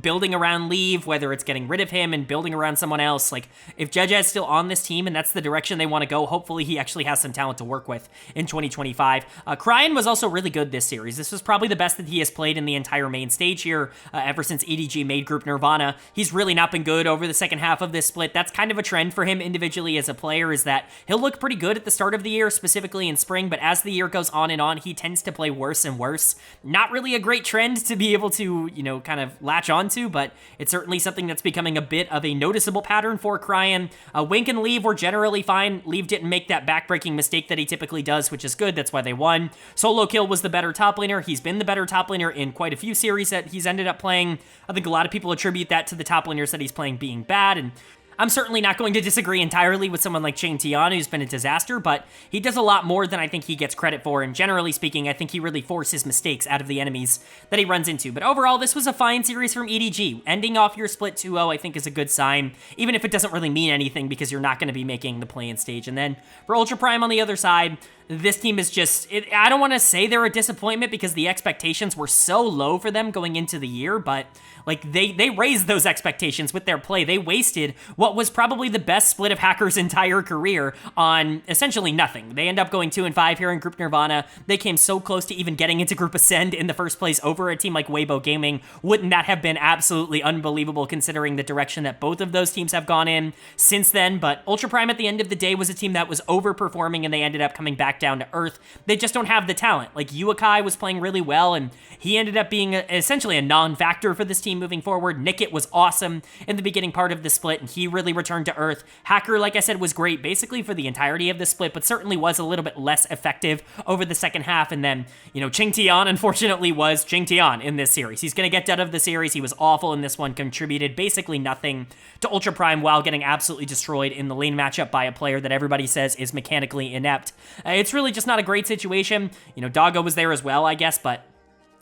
building around Leave, whether it's getting rid of him and building around someone else. Like, if Jeje is still on this team and that's the direction they want to go, hopefully he actually has some talent to work with in 2025. Cryan was also really good this series. This was probably the best that he has played in the entire main stage here ever since EDG made Group Nirvana. He's really not been good over the second half of this split. That's kind of a trend for him individually as a player, is that he'll look pretty good at the start of the year, specifically in spring, but as the year goes on and on, he tends to play worse and worse. Not really a great trend to be able to, kind of latch onto, but it's certainly something that's becoming a bit of a noticeable pattern for Cryan. Wink and Leave were generally fine. Leave didn't make that backbreaking mistake that he typically does, which is good. That's why they won. Solo Kill was the better top laner. He's been the better top laner in quite a few series that he's ended up playing. I think a lot of people attribute that to the top laners that he's playing being bad, and I'm certainly not going to disagree entirely with someone like Ching Tian, who's been a disaster, but he does a lot more than I think he gets credit for, and generally speaking, I think he really forces mistakes out of the enemies that he runs into. But overall, this was a fine series from EDG. Ending off your split 2-0, I think, is a good sign, even if it doesn't really mean anything because you're not going to be making the play-in stage. And then for Ultra Prime on the other side, this team is just, I don't want to say they're a disappointment because the expectations were so low for them going into the year, but like they raised those expectations with their play. They wasted what was probably the best split of Hacker's entire career on essentially nothing. They end up going 2-5 here in Group Nirvana. They came so close to even getting into Group Ascend in the first place over a team like Weibo Gaming. Wouldn't that have been absolutely unbelievable considering the direction that both of those teams have gone in since then? But Ultra Prime at the end of the day was a team that was overperforming and they ended up coming back down to earth. They just don't have the talent. Like Uakai was playing really well and he ended up being essentially a non-factor for this team moving forward. Nickit was awesome in the beginning part of the split, and he really returned to earth. Hacker, like I said, was great basically for the entirety of the split, but certainly was a little bit less effective over the second half. And then, Ching Tian, unfortunately, was Ching Tian in this series. He's going to get out of the series. He was awful in this one, contributed basically nothing to Ultra Prime while getting absolutely destroyed in the lane matchup by a player that everybody says is mechanically inept. It's really just not a great situation. Doggo was there as well, I guess, but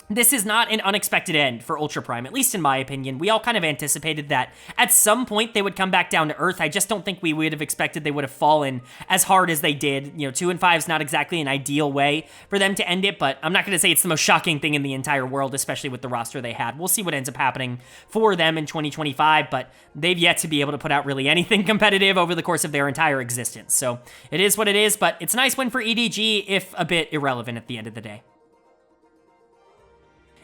this is not an unexpected end for Ultra Prime, at least in my opinion. We all kind of anticipated that at some point they would come back down to earth. I just don't think we would have expected they would have fallen as hard as they did. 2-5 is not exactly an ideal way for them to end it, but I'm not going to say it's the most shocking thing in the entire world, especially with the roster they had. We'll see what ends up happening for them in 2025, but they've yet to be able to put out really anything competitive over the course of their entire existence. So it is what it is, but it's a nice win for EDG, if a bit irrelevant at the end of the day.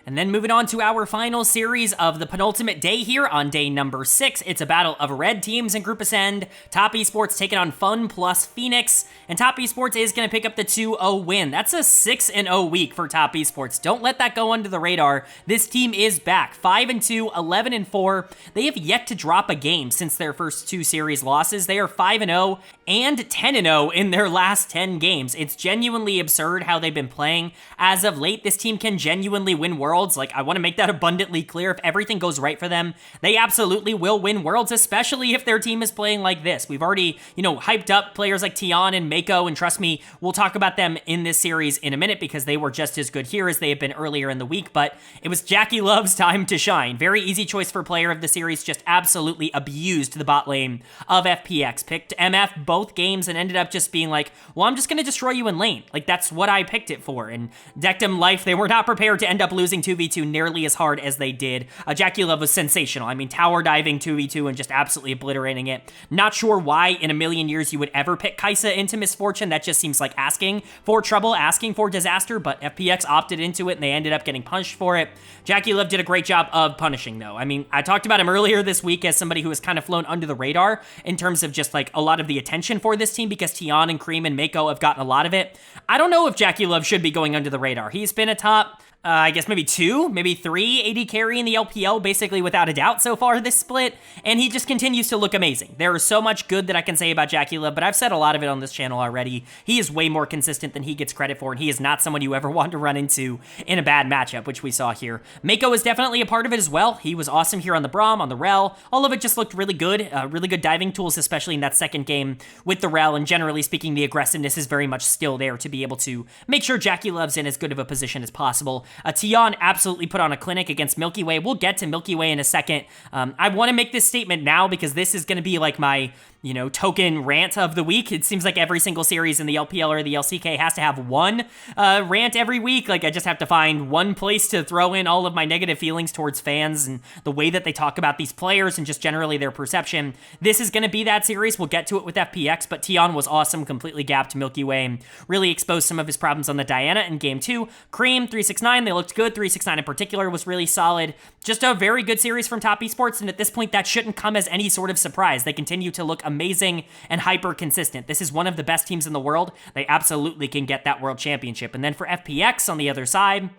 And then moving on to our final series of the penultimate day here on day number 6. It's a battle of red teams in Group Ascend. Top Esports taking on FunPlus Phoenix. And Top Esports is going to pick up the 2-0 win. That's a 6-0 week for Top Esports. Don't let that go under the radar. This team is back. 5-2, 11-4. They have yet to drop a game since their first 2 series losses. They are 5-0 and 10-0 in their last 10 games. It's genuinely absurd how they've been playing. As of late, this team can genuinely win Worlds. Like, I want to make that abundantly clear. If everything goes right for them, they absolutely will win Worlds, especially if their team is playing like this. We've already, hyped up players like Tian and Mako, and trust me, we'll talk about them in this series in a minute because they were just as good here as they have been earlier in the week, but it was Jackie Love's time to shine. Very easy choice for player of the series, just absolutely abused the bot lane of FPX. Picked MF both games and ended up just being like, well, I'm just going to destroy you in lane. Like, that's what I picked it for, and decked him life. They were not prepared to end up losing 2v2 nearly as hard as they did. Jackie Love was sensational. I mean, tower diving 2v2 and just absolutely obliterating it. Not sure why in a million years you would ever pick Kaisa into Misfortune. That just seems like asking for trouble, asking for disaster, but FPX opted into it and they ended up getting punished for it. Jackie Love did a great job of punishing, though. I mean, I talked about him earlier this week as somebody who has kind of flown under the radar in terms of just like a lot of the attention for this team because Tian and Cream and Mako have gotten a lot of it. I don't know if Jackie Love should be going under the radar. He's been a top I guess maybe 2, maybe 3 AD carry in the LPL, basically without a doubt so far this split, and he just continues to look amazing. There is so much good that I can say about Jackie Love, but I've said a lot of it on this channel already. He is way more consistent than he gets credit for, and he is not someone you ever want to run into in a bad matchup, which we saw here. Mako is definitely a part of it as well. He was awesome here on the Braum, on the Rel. All of it just looked really good diving tools, especially in that second game with the Rel, and generally speaking, the aggressiveness is very much still there to be able to make sure Jackie Love's in as good of a position as possible. Tian absolutely put on a clinic against Milky Way. We'll get to Milky Way in a second. I want to make this statement now because this is going to be like my token rant of the week. It seems like every single series in the LPL or the LCK has to have one rant every week. Like I just have to find one place to throw in all of my negative feelings towards fans and the way that they talk about these players and just generally their perception. This is going to be that series. We'll get to it with FPX, but Tian was awesome, completely gapped Milky Way and really exposed some of his problems on the Diana in game 2. Cream, 369, they looked good. 369 in particular was really solid. Just a very good series from Top Esports, and at this point, that shouldn't come as any sort of surprise. They continue to look amazing and hyper consistent. This is one of the best teams in the world. They absolutely can get that world championship. And then for FPX on the other side,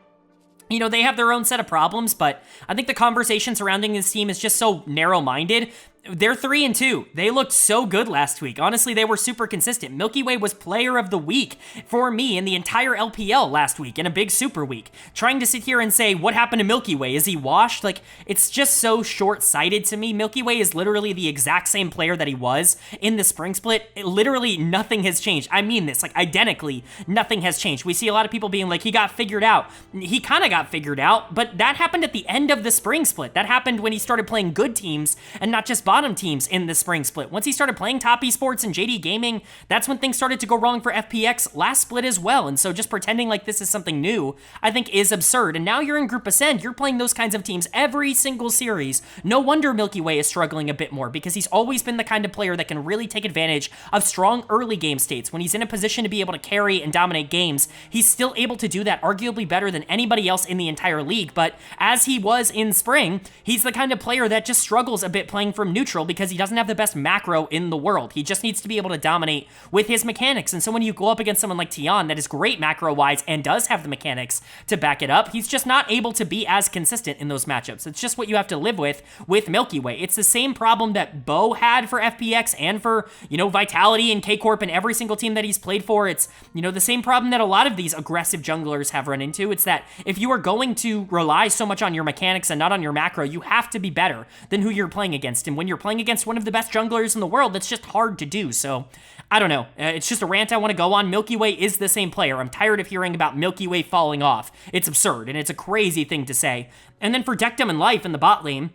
they have their own set of problems, but I think the conversation surrounding this team is just so narrow-minded. They're 3-2. They looked so good last week. Honestly, they were super consistent. Milky Way was player of the week for me in the entire LPL last week in a big super week. Trying to sit here and say, what happened to Milky Way? Is he washed? Like, it's just so short-sighted to me. Milky Way is literally the exact same player that he was in the spring split. Literally nothing has changed. I mean this, like identically, nothing has changed. We see a lot of people being like, he got figured out. He kind of got figured out, but that happened at the end of the spring split. That happened when he started playing good teams and not just bottom teams in the spring split. Once he started playing top esports and JD Gaming, that's when things started to go wrong for FPX last split as well. And so just pretending like this is something new, I think is absurd. And now you're in Group Ascend, you're playing those kinds of teams every single series. No wonder Milky Way is struggling a bit more, because he's always been the kind of player that can really take advantage of strong early game states. When he's in a position to be able to carry and dominate games, he's still able to do that arguably better than anybody else in the entire league. But as he was in spring, he's the kind of player that just struggles a bit playing from neutral, because he doesn't have the best macro in the world. He just needs to be able to dominate with his mechanics. And so when you go up against someone like Tian that is great macro-wise and does have the mechanics to back it up, he's just not able to be as consistent in those matchups. It's just what you have to live with Milky Way. It's the same problem that Bo had for FPX and for, Vitality and K-Corp and every single team that he's played for. It's, the same problem that a lot of these aggressive junglers have run into. It's that if you are going to rely so much on your mechanics and not on your macro, you have to be better than who you're playing against. And when you're playing against one of the best junglers in the world, that's just hard to do. So I don't know. It's just a rant I want to go on. Milky Way is the same player. I'm tired of hearing about Milky Way falling off. It's absurd, and it's a crazy thing to say. And then for Dectum and Life in the bot lane,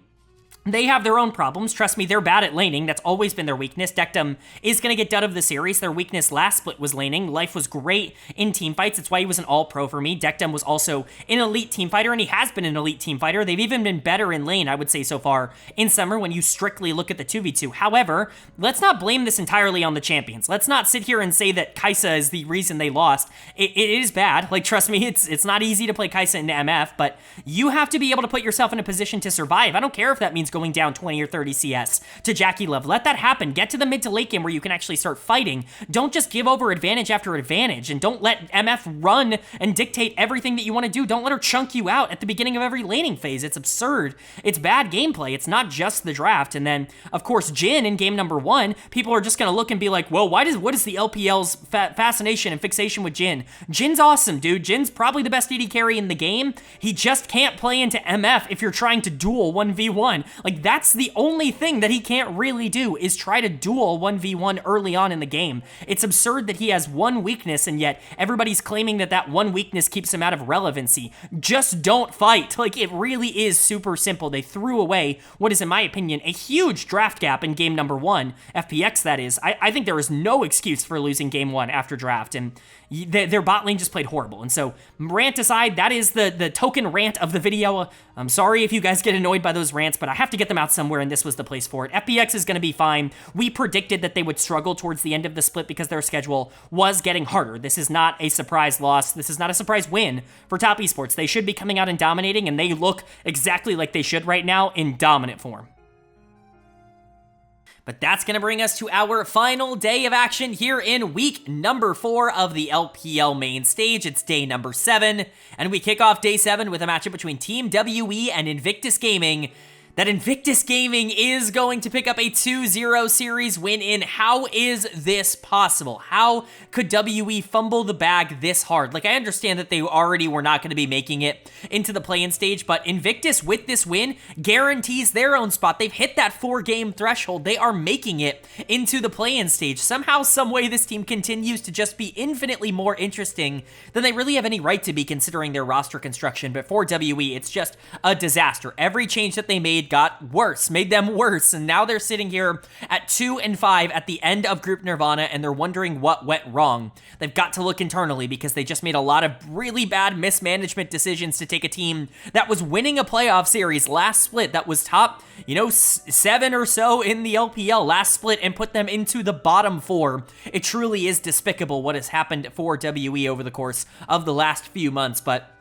they have their own problems. Trust me, they're bad at laning. That's always been their weakness. Dectum is going to get dud of the series. Their weakness last split was laning. Life was great in team fights. That's why he was an all-pro for me. Dectum was also an elite team fighter, and he has been an elite team fighter. They've even been better in lane, I would say, so far in summer when you strictly look at the 2v2. However, let's not blame this entirely on the champions. Let's not sit here and say that Kai'Sa is the reason they lost. It is bad. Like, trust me, it's not easy to play Kai'Sa into MF, but you have to be able to put yourself in a position to survive. I don't care if that means going down 20 or 30 CS to Jackie Love. Let that happen. Get to the mid to late game where you can actually start fighting. Don't just give over advantage after advantage, and don't let MF run and dictate everything that you want to do. Don't let her chunk you out at the beginning of every laning phase. It's absurd. It's bad gameplay. It's not just the draft. And then, of course, Jhin in game number 1, people are just going to look and be like, well, what is the LPL's fascination and fixation with Jhin? Jin's awesome, dude. Jin's probably the best AD carry in the game. He just can't play into MF if you're trying to duel 1v1. Like, that's the only thing that he can't really do, is try to duel 1v1 early on in the game. It's absurd that he has one weakness, and yet everybody's claiming that that one weakness keeps him out of relevancy. Just don't fight. Like, it really is super simple. They threw away what is, in my opinion, a huge draft gap in game number 1. FPX, that is. I think there is no excuse for losing game 1 after draft, and their bot lane just played horrible. And so, rant aside, that is the token rant of the video. I'm sorry if you guys get annoyed by those rants, but I have to get them out somewhere, and this was the place for it. FPX is going to be fine. We predicted that they would struggle towards the end of the split because their schedule was getting harder. This is not a surprise loss. This is not a surprise win for Top Esports. They should be coming out and dominating, and they look exactly like they should right now in dominant form. But that's going to bring us to our final day of action here in week number 4 of the LPL main stage. It's day number 7, and we kick off day 7 with a matchup between Team WE and Invictus Gaming. That Invictus Gaming is going to pick up a 2-0 series win in. How is this possible? How could WE fumble the bag this hard? Like, I understand that they already were not going to be making it into the play-in stage, but Invictus, with this win, guarantees their own spot. They've hit that 4-game threshold. They are making it into the play-in stage. Somehow, some way, this team continues to just be infinitely more interesting than they really have any right to be, considering their roster construction. But for WE, it's just a disaster. Every change that they made got worse, made them worse, and now they're sitting here at 2-5 at the end of Group Nirvana, and they're wondering what went wrong. They've got to look internally, because they just made a lot of really bad mismanagement decisions to take a team that was winning a playoff series last split, that was top, 7 or so in the LPL last split, and put them into the bottom 4. It truly is despicable what has happened for WE over the course of the last few months, but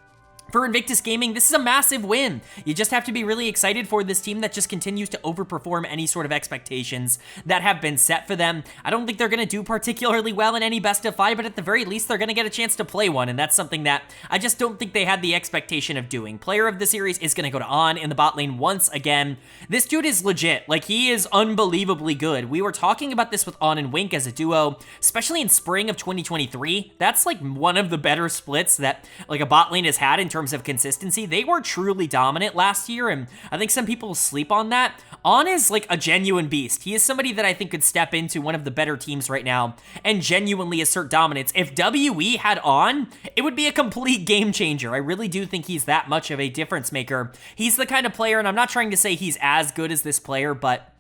For Invictus Gaming, this is a massive win. You just have to be really excited for this team that just continues to overperform any sort of expectations that have been set for them. I don't think they're going to do particularly well in any best of 5, but at the very least, they're going to get a chance to play one, and that's something that I just don't think they had the expectation of doing. Player of the series is going to go to On in the bot lane once again. This dude is legit. Like, he is unbelievably good. We were talking about this with On and Wink as a duo, especially in spring of 2023. That's like one of the better splits that like a bot lane has had in terms of consistency. They were truly dominant last year, and I think some people sleep on that. On is like a genuine beast. He is somebody that I think could step into one of the better teams right now and genuinely assert dominance. If WE had On, it would be a complete game changer. I really do think he's that much of a difference maker. He's the kind of player, and I'm not trying to say he's as good as this player, but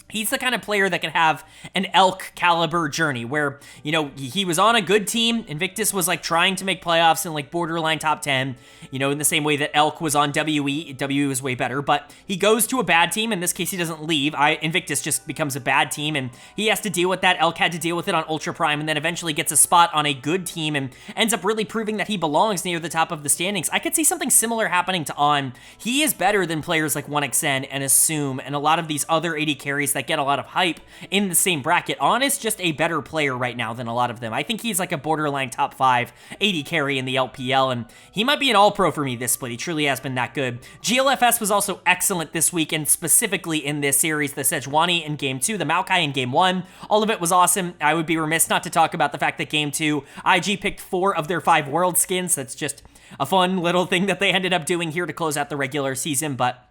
he's the kind of player that can have an Elk caliber journey where, you know, he was on a good team. Invictus was like trying to make playoffs in like borderline top 10, you know, in the same way that Elk was on WE. WE was way better, but he goes to a bad team. In this case, he doesn't leave. Invictus just becomes a bad team, and he has to deal with that. Elk had to deal with it on Ultra Prime, and then eventually gets a spot on a good team and ends up really proving that he belongs near the top of the standings. I could see something similar happening to On. He is better than players like 1xN and Assume and a lot of these other AD carries that get a lot of hype in the same bracket. On is just a better player right now than a lot of them. I think he's like a borderline top 5 AD carry in the LPL, and he might be an all-pro for me this split. He truly has been that good. GLFS was also excellent this week, and specifically in this series. The Sejuani in Game 2, the Maokai in Game 1. All of it was awesome. I would be remiss not to talk about the fact that Game 2, IG picked 4 of their 5 world skins. That's just a fun little thing that they ended up doing here to close out the regular season, but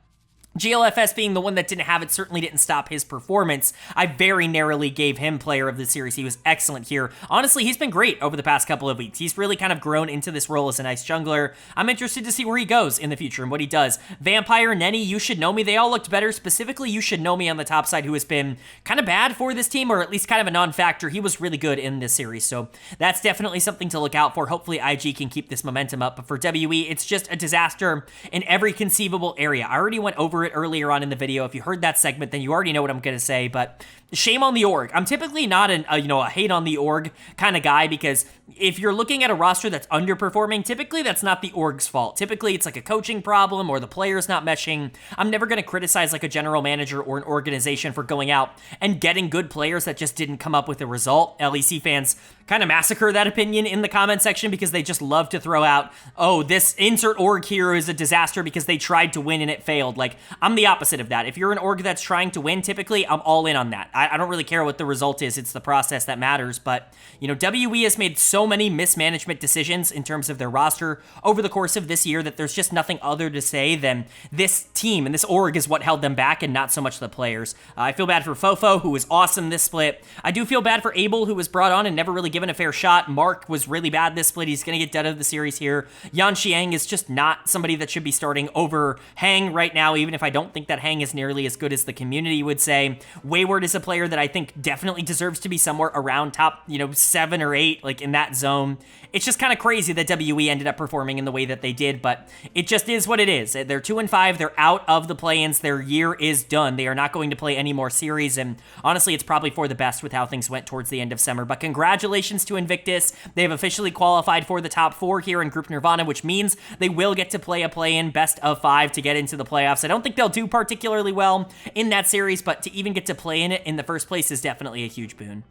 GLFS being the one that didn't have it certainly didn't stop his performance. I very narrowly gave him player of the series. He was excellent here. Honestly, he's been great over the past couple of weeks. He's really kind of grown into this role as a nice jungler. I'm interested to see where he goes in the future and what he does. Vampire, Nenny, You Should Know Me, they all looked better. Specifically, You Should Know Me on the top side, who has been kind of bad for this team, or at least kind of a non-factor. He was really good in this series, so that's definitely something to look out for. Hopefully, IG can keep this momentum up. But for WE, it's just a disaster in every conceivable area. I already went over it earlier on in the video. If you heard that segment, then you already know what I'm going to say, but shame on the org. I'm typically not a hate on the org kind of guy, because if you're looking at a roster that's underperforming, typically that's not the org's fault. Typically it's like a coaching problem or the players not meshing. I'm never going to criticize like a general manager or an organization for going out and getting good players that just didn't come up with a result. LEC fans kind of massacre that opinion in the comment section because they just love to throw out, oh, this insert org here is a disaster because they tried to win and it failed. Like, I'm the opposite of that. If you're an org that's trying to win, typically I'm all in on that. I don't really care what the result is. It's the process that matters. But, you know, WE has made so many mismanagement decisions in terms of their roster over the course of this year that there's just nothing other to say than this team and this org is what held them back and not so much the players. I feel bad for Fofo, who was awesome this split. I do feel bad for Abel, who was brought on and never really given a fair shot. Mark was really bad this split. He's going to get dead of the series here. Yan Xiang is just not somebody that should be starting over Hang right now, even if I don't think that Hang is nearly as good as the community would say. Wayward is a player that I think definitely deserves to be somewhere around top, 7 or 8, like in that zone. It's just kind of crazy that WE ended up performing in the way that they did, but it just is what it is. They're 2-5. They're out of the play-ins. Their year is done. They are not going to play any more series, and honestly, it's probably for the best with how things went towards the end of summer. But congratulations to Invictus. They have officially qualified for the top 4 here in Group Nirvana, which means they will get to play a play-in best of 5 to get into the playoffs. I don't think they'll do particularly well in that series, but to even get to play in it in the first place is definitely a huge boon.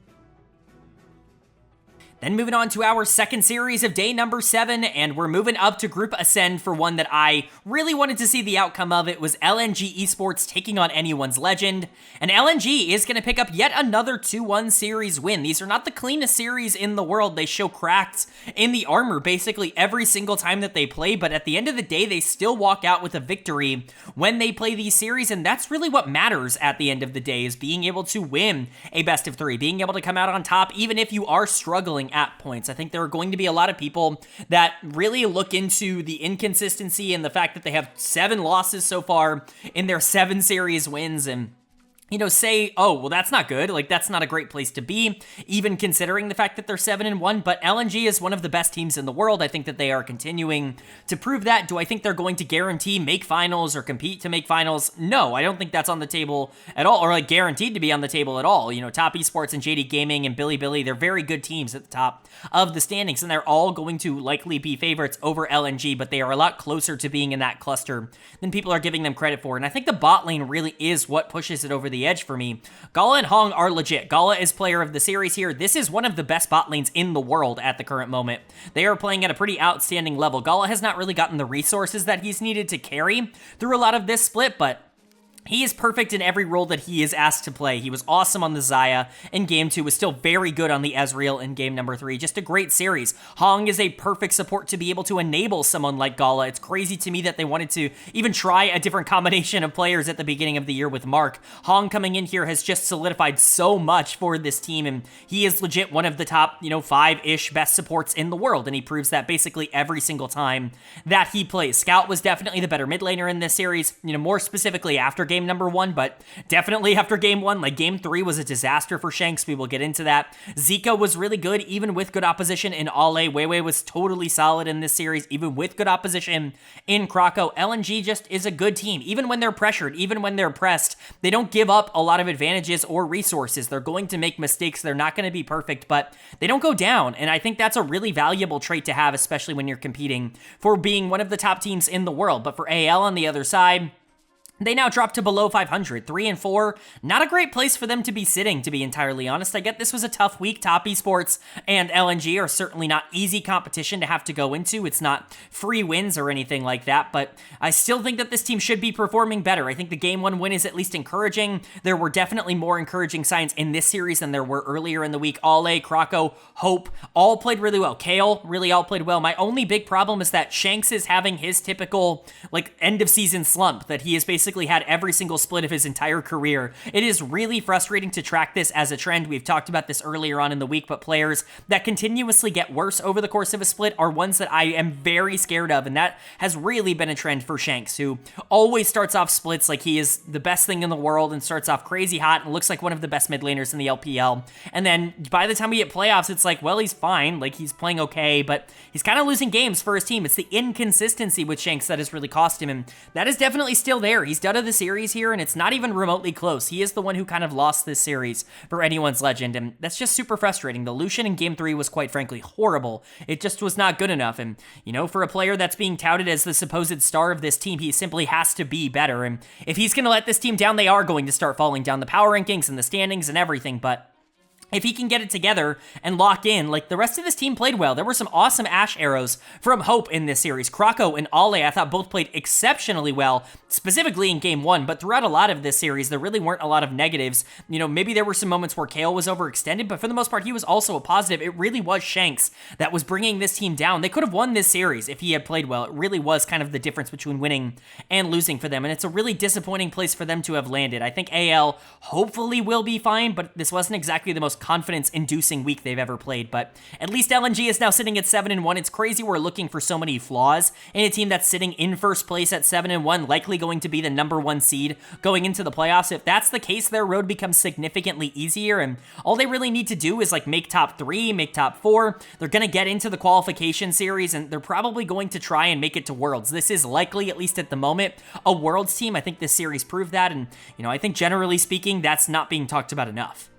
Then moving on to our second series of day number 7, and we're moving up to Group Ascend for one that I really wanted to see the outcome of. It was LNG Esports taking on Anyone's Legend, and LNG is going to pick up yet another 2-1 series win. These are not the cleanest series in the world. They show cracks in the armor basically every single time that they play, but at the end of the day, they still walk out with a victory when they play these series, and that's really what matters at the end of the day, is being able to win a best of 3, being able to come out on top even if you are struggling at points. I think there are going to be a lot of people that really look into the inconsistency and the fact that they have 7 losses so far in their 7 series wins, and say, oh, well, that's not good. Like, that's not a great place to be, even considering the fact that they're 7-1. But LNG is one of the best teams in the world. I think that they are continuing to prove that. Do I think they're going to guarantee make finals or compete to make finals? No, I don't think that's on the table at all, or like guaranteed to be on the table at all. Top Esports and LGD Gaming and Bilibili, they're very good teams at the top of the standings, and they're all going to likely be favorites over LNG, but they are a lot closer to being in that cluster than people are giving them credit for. And I think the bot lane really is what pushes it over the edge for me. Gala and Hong are legit. Gala is player of the series here. This is one of the best bot lanes in the world at the current moment. They are playing at a pretty outstanding level. Gala has not really gotten the resources that he's needed to carry through a lot of this split, but he is perfect in every role that he is asked to play. He was awesome on the Xayah in Game 2, was still very good on the Ezreal in Game number 3. Just a great series. Hong is a perfect support to be able to enable someone like Gala. It's crazy to me that they wanted to even try a different combination of players at the beginning of the year with Mark. Hong coming in here has just solidified so much for this team, and he is legit one of the top, 5-ish best supports in the world, and he proves that basically every single time that he plays. Scout was definitely the better mid laner in this series, more specifically after Game number 1, but definitely after Game 1. Like, Game 3 was a disaster for Shanks. We will get into that. Zika was really good, even with good opposition in Ale. Weibo was totally solid in this series, even with good opposition in Krakow. LNG just is a good team. Even when they're pressured, even when they're pressed, they don't give up a lot of advantages or resources. They're going to make mistakes. They're not going to be perfect, but they don't go down, and I think that's a really valuable trait to have, especially when you're competing for being one of the top teams in the world. But for AL on the other side, they now drop to below 500, 3-4. Not a great place for them to be sitting, to be entirely honest. I get this was a tough week. Top Esports and LNG are certainly not easy competition to have to go into. It's not free wins or anything like that, but I still think that this team should be performing better. I think the Game 1 win is at least encouraging. There were definitely more encouraging signs in this series than there were earlier in the week. Ale, Krakow, Hope, all played really well. Kale really all played well. My only big problem is that Shanks is having his typical, end of season slump that he is basically had every single split of his entire career. It is really frustrating to track this as a trend. We've talked about this earlier on in the week, but players that continuously get worse over the course of a split are ones that I am very scared of, and that has really been a trend for Shanks, who always starts off splits like he is the best thing in the world and starts off crazy hot and looks like one of the best mid laners in the LPL. And then by the time we get playoffs, it's like, well, he's fine, he's playing okay, but he's kind of losing games for his team. It's the inconsistency with Shanks that has really cost him, and that is definitely still there. He's done of the series here, and it's not even remotely close. He is the one who kind of lost this series for anyone's legend, and that's just super frustrating. The Lucian in Game 3 was quite frankly horrible. It just was not good enough, and for a player that's being touted as the supposed star of this team, he simply has to be better, and if he's going to let this team down, they are going to start falling down the power rankings and the standings and everything, but if he can get it together and lock in, the rest of this team played well. There were some awesome Ashe arrows from Hope in this series. Krakow and Ale, I thought both played exceptionally well, specifically in Game 1, but throughout a lot of this series, there really weren't a lot of negatives. Maybe there were some moments where Kale was overextended, but for the most part, he was also a positive. It really was Shanks that was bringing this team down. They could have won this series if he had played well. It really was kind of the difference between winning and losing for them, and it's a really disappointing place for them to have landed. I think AL hopefully will be fine, but this wasn't exactly the most confidence-inducing week they've ever played, but at least LNG is now sitting at 7-1. It's crazy we're looking for so many flaws in a team that's sitting in first place at 7-1, likely going to be the #1 seed going into the playoffs. If that's the case, their road becomes significantly easier, and all they really need to do is make top 3, make top 4. They're going to get into the qualification series, and they're probably going to try and make it to Worlds. This is likely, at least at the moment, a Worlds team. I think this series proved that, and I think generally speaking, that's not being talked about enough.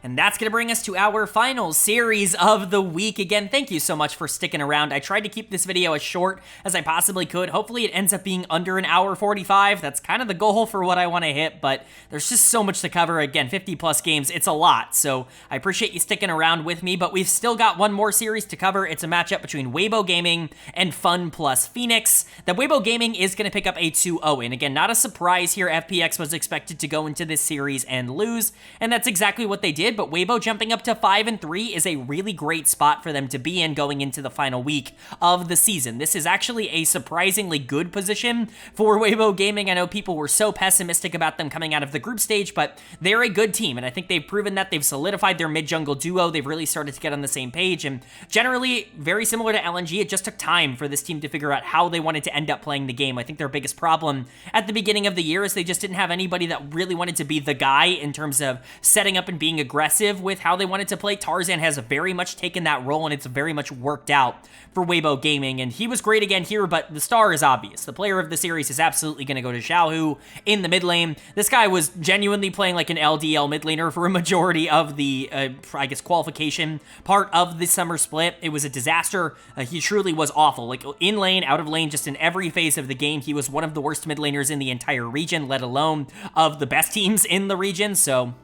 And that's going to bring us to our final series of the week. Again, thank you so much for sticking around. I tried to keep this video as short as I possibly could. Hopefully it ends up being under an hour 45. That's kind of the goal for what I want to hit, but there's just so much to cover. Again, 50 plus games, it's a lot. So I appreciate you sticking around with me, but we've still got one more series to cover. It's a matchup between Weibo Gaming and FunPlus Phoenix. The Weibo Gaming is going to pick up a 2-0 win. Again, not a surprise here. FPX was expected to go into this series and lose, and that's exactly what they did. did, but Weibo jumping up to 5-3 is a really great spot for them to be in going into the final week of the season. This is actually a surprisingly good position for Weibo Gaming. I know people were so pessimistic about them coming out of the group stage, but they're a good team, and I think they've proven that. They've solidified their mid-jungle duo. They've really started to get on the same page, and generally, very similar to LNG, it just took time for this team to figure out how they wanted to end up playing the game. I think their biggest problem at the beginning of the year is they just didn't have anybody that really wanted to be the guy in terms of setting up and being aggressive with how they wanted to play. Tarzan has very much taken that role, and it's very much worked out for Weibo Gaming, and he was great again here, but the star is obvious. The player of the series is absolutely going to go to Xiaohu in the mid lane. This guy was genuinely playing like an LDL mid laner for a majority of the, I guess, qualification part of the summer split. It was a disaster. He truly was awful. Like, in lane, out of lane, just in every phase of the game, he was one of the worst mid laners in the entire region, let alone of the best teams in the region, so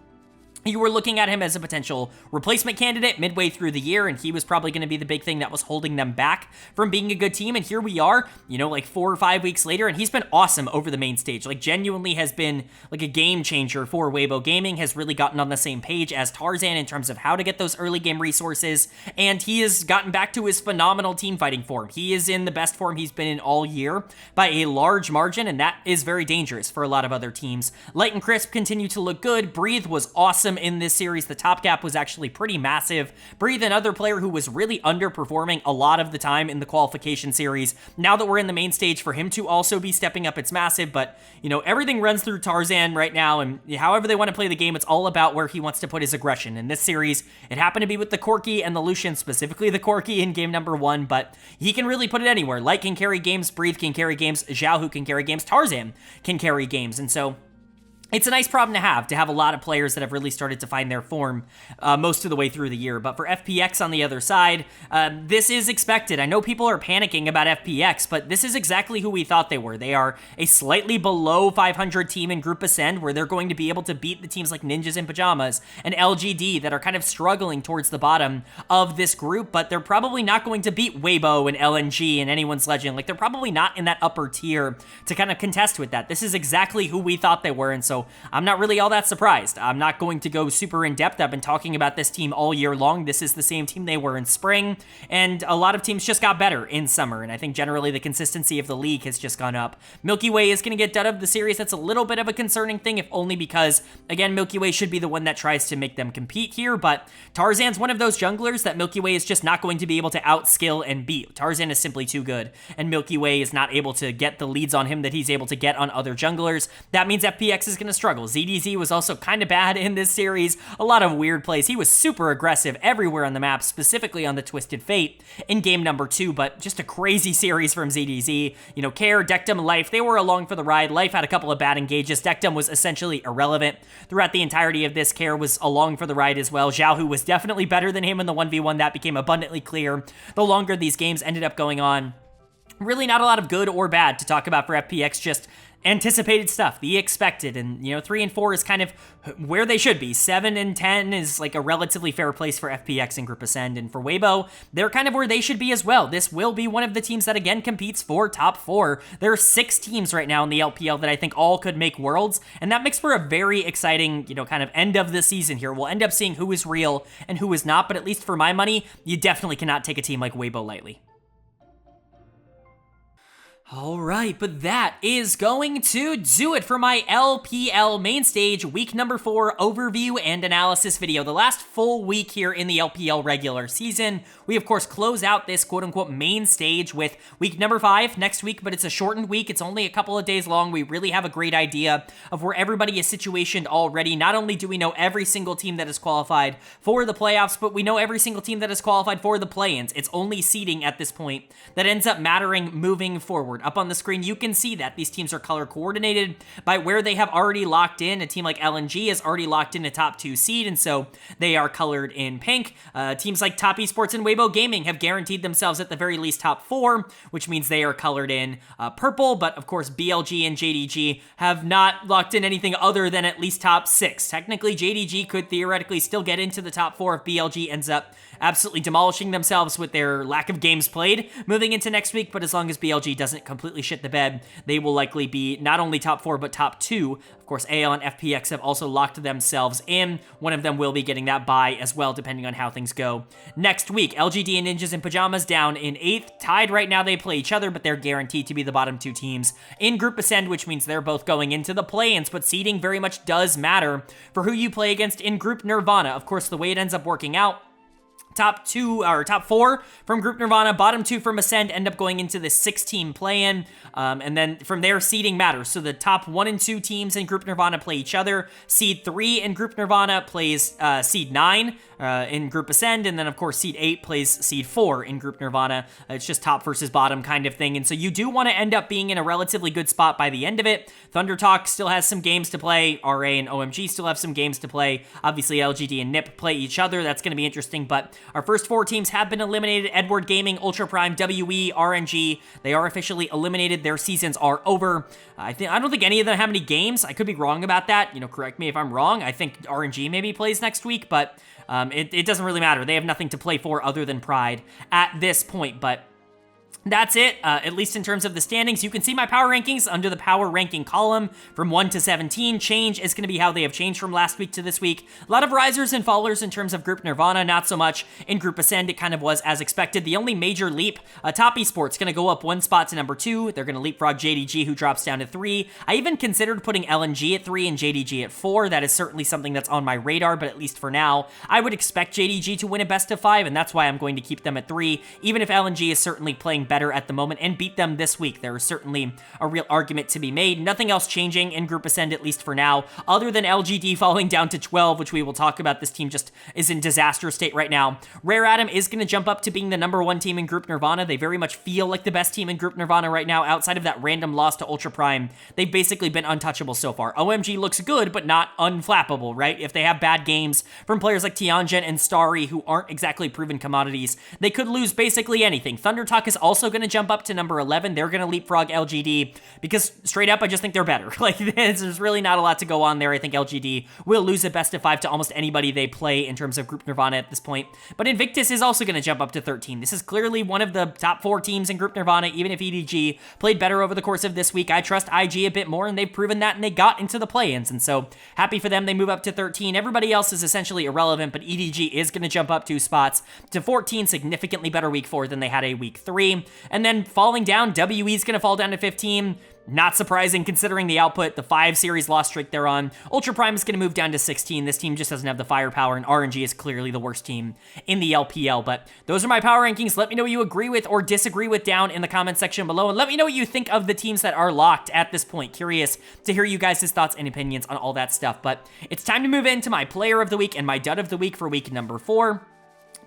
you were looking at him as a potential replacement candidate midway through the year, and he was probably going to be the big thing that was holding them back from being a good team. And here we are, you know, like 4 or 5 weeks later, and he's been awesome over the main stage. Like, genuinely has been like a game changer for Weibo Gaming, has really gotten on the same page as Tarzan in terms of how to get those early game resources, and he has gotten back to his phenomenal team fighting form. He is in the best form he's been in all year by a large margin, and that is very dangerous for a lot of other teams. Light and Crisp continue to look good. Breathe was awesome in this series. The top gap was actually pretty massive. Breathe, another player who was really underperforming a lot of the time in the qualification series. Now that we're in the main stage, for him to also be stepping up, it's massive, but, you know, everything runs through Tarzan right now, and however they want to play the game, it's all about where he wants to put his aggression. In this series, it happened to be with the Corki and the Lucian, specifically the Corki in game number 1, but he can really put it anywhere. Light can carry games, Breathe can carry games, Xiaohu can carry games, Tarzan can carry games, and so it's a nice problem to have a lot of players that have really started to find their form most of the way through the year. But for FPX on the other side, this is expected. I know people are panicking about FPX, but this is exactly who we thought they were. They are a slightly below 500 team in Group Ascend, where they're going to be able to beat the teams like Ninjas and Pyjamas and LGD that are kind of struggling towards the bottom of this group, but they're probably not going to beat Weibo and LNG and anyone's legend. Like, they're probably not in that upper tier to kind of contest with that. This is exactly who we thought they were, and so I'm not really all that surprised. I'm not going to go super in depth. I've been talking about this team all year long. This is the same team they were in spring, and a lot of teams just got better in summer, and I think generally the consistency of the league has just gone up. Milky Way is going to get done of the series. That's a little bit of a concerning thing, if only because, again, Milky Way should be the one that tries to make them compete here, but Tarzan's one of those junglers that Milky Way is just not going to be able to outskill and beat. Tarzan is simply too good, and Milky Way is not able to get the leads on him that he's able to get on other junglers. That means FPX is going to struggle. ZDZ was also kind of bad in this series. A lot of weird plays. He was super aggressive everywhere on the map, specifically on the Twisted Fate in game number 2, but just a crazy series from ZDZ. You know, Care, Dectum, Life, they were along for the ride. Life had a couple of bad engages. Dectum was essentially irrelevant throughout the entirety of this. Care was along for the ride as well. Xiaohu was definitely better than him in the 1v1. That became abundantly clear the longer these games ended up going on. Really not a lot of good or bad to talk about for FPX, just anticipated stuff, the expected, and, you know, 3 and 4 is kind of where they should be. 7 and 10 is like a relatively fair place for FPX and Group Ascend, and for Weibo, they're kind of where they should be as well. This will be one of the teams that, again, competes for top 4. There are 6 teams right now in the LPL that I think all could make Worlds, and that makes for a very exciting, you know, kind of end of the season here. We'll end up seeing who is real and who is not, but at least for my money, you definitely cannot take a team like Weibo lightly. All right, but that is going to do it for my LPL main stage week number 4 overview and analysis video. The last full week here in the LPL regular season. We, of course, close out this quote-unquote main stage with week number 5 next week, but it's a shortened week. It's only a couple of days long. We really have a great idea of where everybody is situationed already. Not only do we know every single team that is qualified for the playoffs, but we know every single team that is qualified for the play-ins. It's only seeding at this point that ends up mattering moving forward. Up on the screen, you can see that these teams are color coordinated by where they have already locked in. A team like LNG has already locked in a top 2 seed, and so they are colored in pink. Teams like Top Esports and Weibo Gaming have guaranteed themselves at the very least top 4, which means they are colored in purple, but of course BLG and JDG have not locked in anything other than at least top 6. Technically, JDG could theoretically still get into the top 4 if BLG ends up absolutely demolishing themselves with their lack of games played moving into next week, but as long as BLG doesn't doesn't completely shit the bed, they will likely be not only top 4, but top 2. Of course, AL and FPX have also locked themselves in. One of them will be getting that bye as well, depending on how things go next week. LGD and Ninjas and Pyjamas down in 8th. Tied right now, they play each other, but they're guaranteed to be the bottom 2 teams in Group Ascend, which means they're both going into the play-ins, but seeding very much does matter for who you play against in Group Nirvana. Of course, the way it ends up working out, top 4 from Group Nirvana, bottom 2 from Ascend end up going into the 6-team play-in, and then from there, seeding matters. So the top 1 and 2 teams in Group Nirvana play each other. Seed 3 in Group Nirvana plays Seed 9 in Group Ascend, and then of course Seed 8 plays Seed 4 in Group Nirvana. It's just top versus bottom kind of thing, and so you do want to end up being in a relatively good spot by the end of it. Thunder Talk still has some games to play. RA and OMG still have some games to play. Obviously, LGD and NIP play each other. That's going to be interesting, but our first 4 teams have been eliminated. Edward Gaming, Ultra Prime, WE, RNG. They are officially eliminated. Their seasons are over. I don't think any of them have any games. I could be wrong about that. Correct me if I'm wrong. I think RNG maybe plays next week, but it doesn't really matter. They have nothing to play for other than pride at this point, but that's it, at least in terms of the standings. You can see my power rankings under the power ranking column from 1 to 17. Change is going to be how they have changed from last week to this week. A lot of risers and fallers in terms of Group Nirvana, not so much. In Group Ascend, it kind of was as expected. The only major leap, Top Esports going to go up 1 spot to number 2. They're going to leapfrog JDG, who drops down to 3. I even considered putting LNG at 3 and JDG at 4. That is certainly something that's on my radar, but at least for now, I would expect JDG to win a best of 5, and that's why I'm going to keep them at 3, even if LNG is certainly playing better at the moment and beat them this week. There is certainly a real argument to be made. Nothing else changing in Group Ascend, at least for now, other than LGD falling down to 12, which we will talk about. This team just is in disaster state right now. Rare Atom is going to jump up to being the number 1 team in Group Nirvana. They very much feel like the best team in Group Nirvana right now. Outside of that random loss to Ultra Prime, they've basically been untouchable so far. OMG looks good, but not unflappable, right? If they have bad games from players like Tianjin and Starry, who aren't exactly proven commodities, they could lose basically anything. Thunder Talk is also going to jump up to number 11. They're going to leapfrog LGD because straight up, I just think they're better. Like, there's really not a lot to go on there. I think LGD will lose a best of 5 to almost anybody they play in terms of Group Nirvana at this point. But Invictus is also going to jump up to 13. This is clearly one of the top 4 teams in Group Nirvana, even if EDG played better over the course of this week. I trust IG a bit more, and they've proven that, and they got into the play-ins, and so happy for them. They move up to 13. Everybody else is essentially irrelevant, but EDG is going to jump up 2 spots to 14, significantly better week 4 than they had a week 3. And then falling down, WE is going to fall down to 15. Not surprising considering the output, the 5-series loss streak they're on. Ultra Prime is going to move down to 16. This team just doesn't have the firepower, and RNG is clearly the worst team in the LPL. But those are my power rankings. Let me know what you agree with or disagree with down in the comment section below, and let me know what you think of the teams that are locked at this point. Curious to hear you guys' thoughts and opinions on all that stuff. But it's time to move into my player of the week and my dud of the week for week number 4.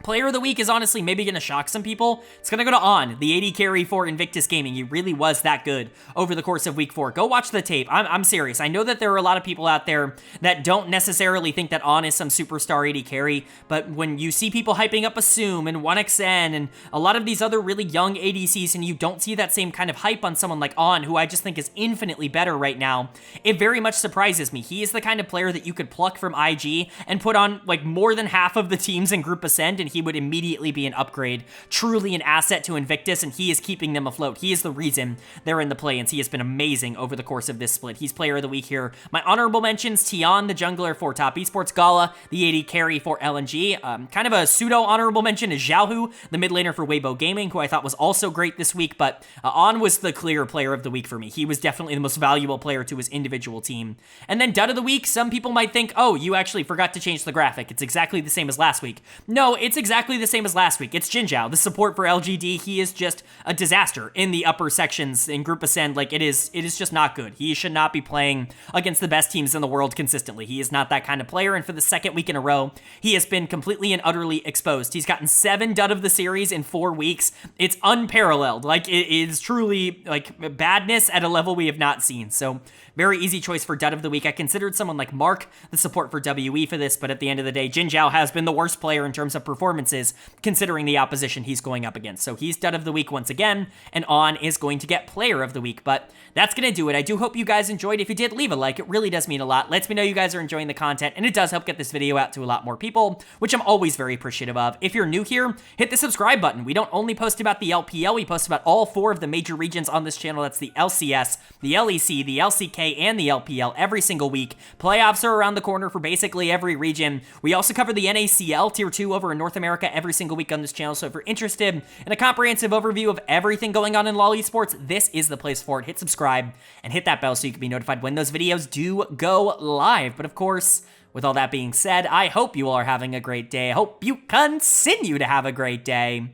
Player of the week is honestly maybe going to shock some people. It's going to go to On, the AD carry for Invictus Gaming. He really was that good over the course of week 4. Go watch the tape. I'm serious. I know that there are a lot of people out there that don't necessarily think that On is some superstar AD carry, but when you see people hyping up Assume and 1xN and a lot of these other really young ADCs, and you don't see that same kind of hype on someone like On, who I just think is infinitely better right now, it very much surprises me. He is the kind of player that you could pluck from IG and put on like more than half of the teams in Group Ascend, and he would immediately be an upgrade, truly an asset to Invictus, and he is keeping them afloat. He is the reason they're in the play-ins. He has been amazing over the course of this split. He's player of the week here. My honorable mentions, Tian, the jungler for Top Esports, Gala, the AD carry for LNG. Kind of a pseudo honorable mention is Xiaohu, the mid laner for Weibo Gaming, who I thought was also great this week, but On was the clear player of the week for me. He was definitely the most valuable player to his individual team. And then dud of the week, some people might think, oh, you actually forgot to change the graphic. It's exactly the same as last week. No, it's exactly the same as last week. It's Jinzhao, the support for LGD. He is just a disaster in the upper sections in Group Ascend. Like, it is just not good. He should not be playing against the best teams in the world consistently. He is not that kind of player, and for the 2nd week in a row, he has been completely and utterly exposed. He's gotten 7 dud of the series in 4 weeks. It's unparalleled. Like, it is truly, like, badness at a level we have not seen. So, very easy choice for dud of the week. I considered someone like Mark, the support for WE for this, but at the end of the day, Jin Zhao has been the worst player in terms of performances, considering the opposition he's going up against. So he's dud of the week once again, and On is going to get player of the week. But that's going to do it. I do hope you guys enjoyed. If you did, leave a like. It really does mean a lot. Lets me know you guys are enjoying the content, and it does help get this video out to a lot more people, which I'm always very appreciative of. If you're new here, hit the subscribe button. We don't only post about the LPL, we post about all 4 of the major regions on this channel. That's the LCS, the LEC, the LCK, and the LPL every single week. Playoffs are around the corner for basically every region. We also cover the NACL Tier 2 over in North America every single week on this channel, so if you're interested in a comprehensive overview of everything going on in LoL Esports, this is the place for it. Hit subscribe and hit that bell so you can be notified when those videos do go live. But of course, with all that being said, I hope you all are having a great day. I hope you continue to have a great day,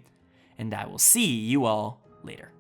and I will see you all later.